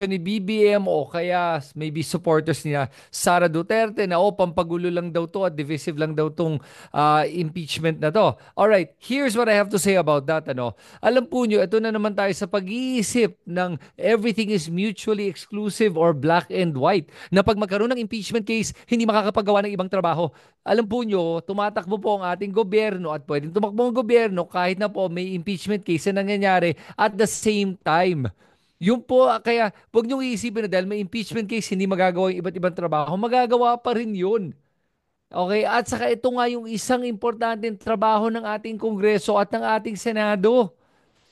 ni BBM o kaya maybe supporters niya Sara Duterte na pampagulo lang daw to at divisive lang daw tong impeachment na to. All right, here's what I have to say about that. Alam po nyo, ito na naman tayo sa pag-iisip ng everything is mutually exclusive or black and white, na pag magkaroon ng impeachment case, hindi makakapagawa ng ibang trabaho. Alam po nyo, tumatakbo po ang ating gobyerno at pwedeng tumakbo ang gobyerno kahit na po may impeachment case na nangyayari at the same time. Yung po, kaya huwag niyong iisipin na dahil may impeachment case, hindi magagawa yung iba't ibang trabaho. Magagawa pa rin yun. Okay? At saka ito nga yung isang importanteng trabaho ng ating Kongreso at ng ating Senado.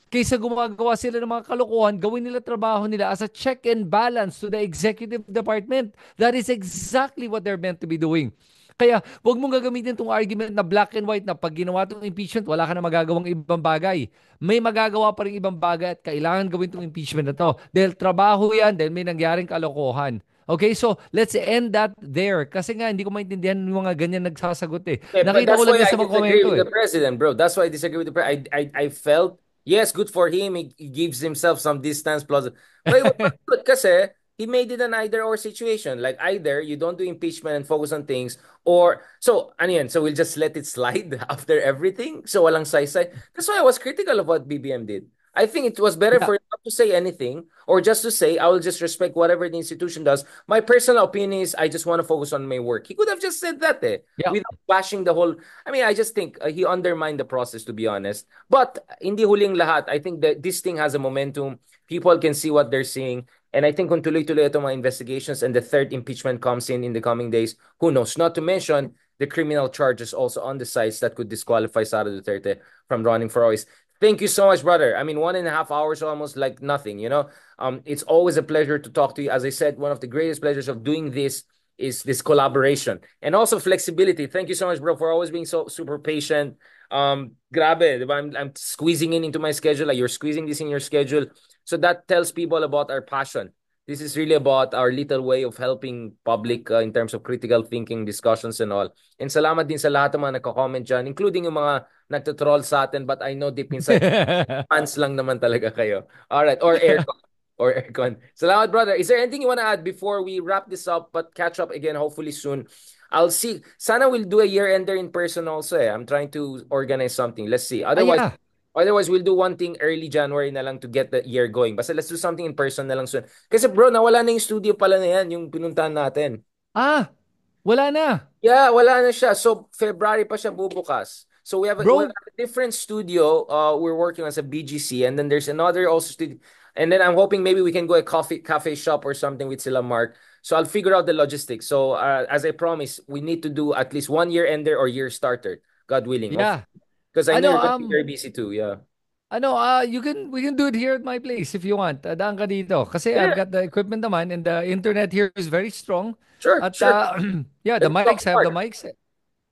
Kaysa gumagawa sila ng mga kalokohan, gawin nila trabaho nila as a check and balance to the executive department. That is exactly what they're meant to be doing. Kaya wag mong gagamitin itong argument na black and white na pag ginawa itong impeachment, wala ka na magagawang ibang bagay. May magagawa pa rin ibang bagay at kailangan gawin itong impeachment na to. Dahil trabaho yan, dahil may nangyaring kalokohan. Okay, so let's end that there. Kasi nga, hindi ko maintindihan yung mga ganyan nagsasagot eh. Yeah, but Nakita ko that's lang why yan I sa mga disagree komento with eh. the president, bro. That's why I disagree with the president. I felt, yes, good for him. He gives himself some distance plus, but it was not good kasi he made it an either or situation. Like either you don't do impeachment and focus on things, or so ano yan, so we'll just let it slide after everything. So walang say. That's why I was critical of what BBM did. I think it was better Yeah, for him not to say anything, or just to say, I will just respect whatever the institution does. My personal opinion is I just want to focus on my work. He could have just said that yeah. without bashing the whole. I mean, I just think he undermined the process, to be honest. But hindi huling lahat, I think that this thing has a momentum. People can see what they're seeing. And I think kung tuloy-tuloy itong mga investigations and the third impeachment comes in the coming days, who knows? Not to mention the criminal charges also on the sides that could disqualify Sara Duterte from running for office. Thank you so much, brother. I mean, 1.5 hours almost like nothing. It's always a pleasure to talk to you. As I said, one of the greatest pleasures of doing this is this collaboration and also flexibility. Thank you so much, bro, for always being so super patient. Grabe, diba? I'm squeezing into my schedule, like you're squeezing this in your schedule. So that tells people about our passion. This is really about our little way of helping public in terms of critical thinking discussions and all. And salamat din sa lahat ng mga nagko-comment dyan, including yung mga nagtotroll sa atin, but I know deep inside, fans lang naman talaga kayo. All right, or aircon. Or aircon. Salamat, brother. Is there anything you want to add before we wrap this up, but catch up again hopefully soon? I'll see. Sana we'll do a year-ender in person also eh. I'm trying to organize something. Let's see. Yeah. Otherwise, we'll do one thing early January na lang to get the year going. Basta let's do something in person na lang soon. Kasi bro, nawala na yung studio pala na yan, yung pinuntahan natin. Wala na. Yeah, wala na siya. So, February pa siya bubukas. So, we have Bro, a different studio we're working on sa BGC. And then there's another also studio. And then I'm hoping maybe we can go a cafe shop or something with sila Mark. So, I'll figure out the logistics. So, as I promised, we need to do at least one year ender or year starter. God willing. yeah. Because I know Ano, you're going to be very busy too. Yeah. we can do it here at my place if you want. Daan ka dito. Kasi I've Yeah, got the equipment naman and the internet here is very strong. sure, At sure. yeah, the Let's talk mics to have the Mark. mics.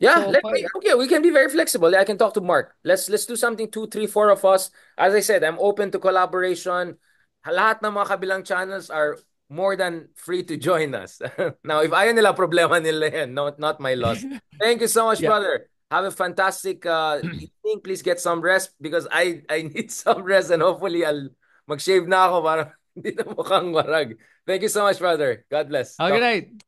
Yeah, So, let me. Okay, we can be very flexible. I can talk to Mark. Let's do something. Two, three, four of us. As I said, I'm open to collaboration. Lahat ng mga kabilang channels are more than free to join us. Now, if ayaw nila, problema nila yan. Not my loss. Thank you so much, yeah. brother. Have a fantastic evening. Please get some rest because I need some rest and hopefully I'll mag-shave na ako para hindi na mukhang warag. Thank you so much, brother. God bless. Good Talk. night.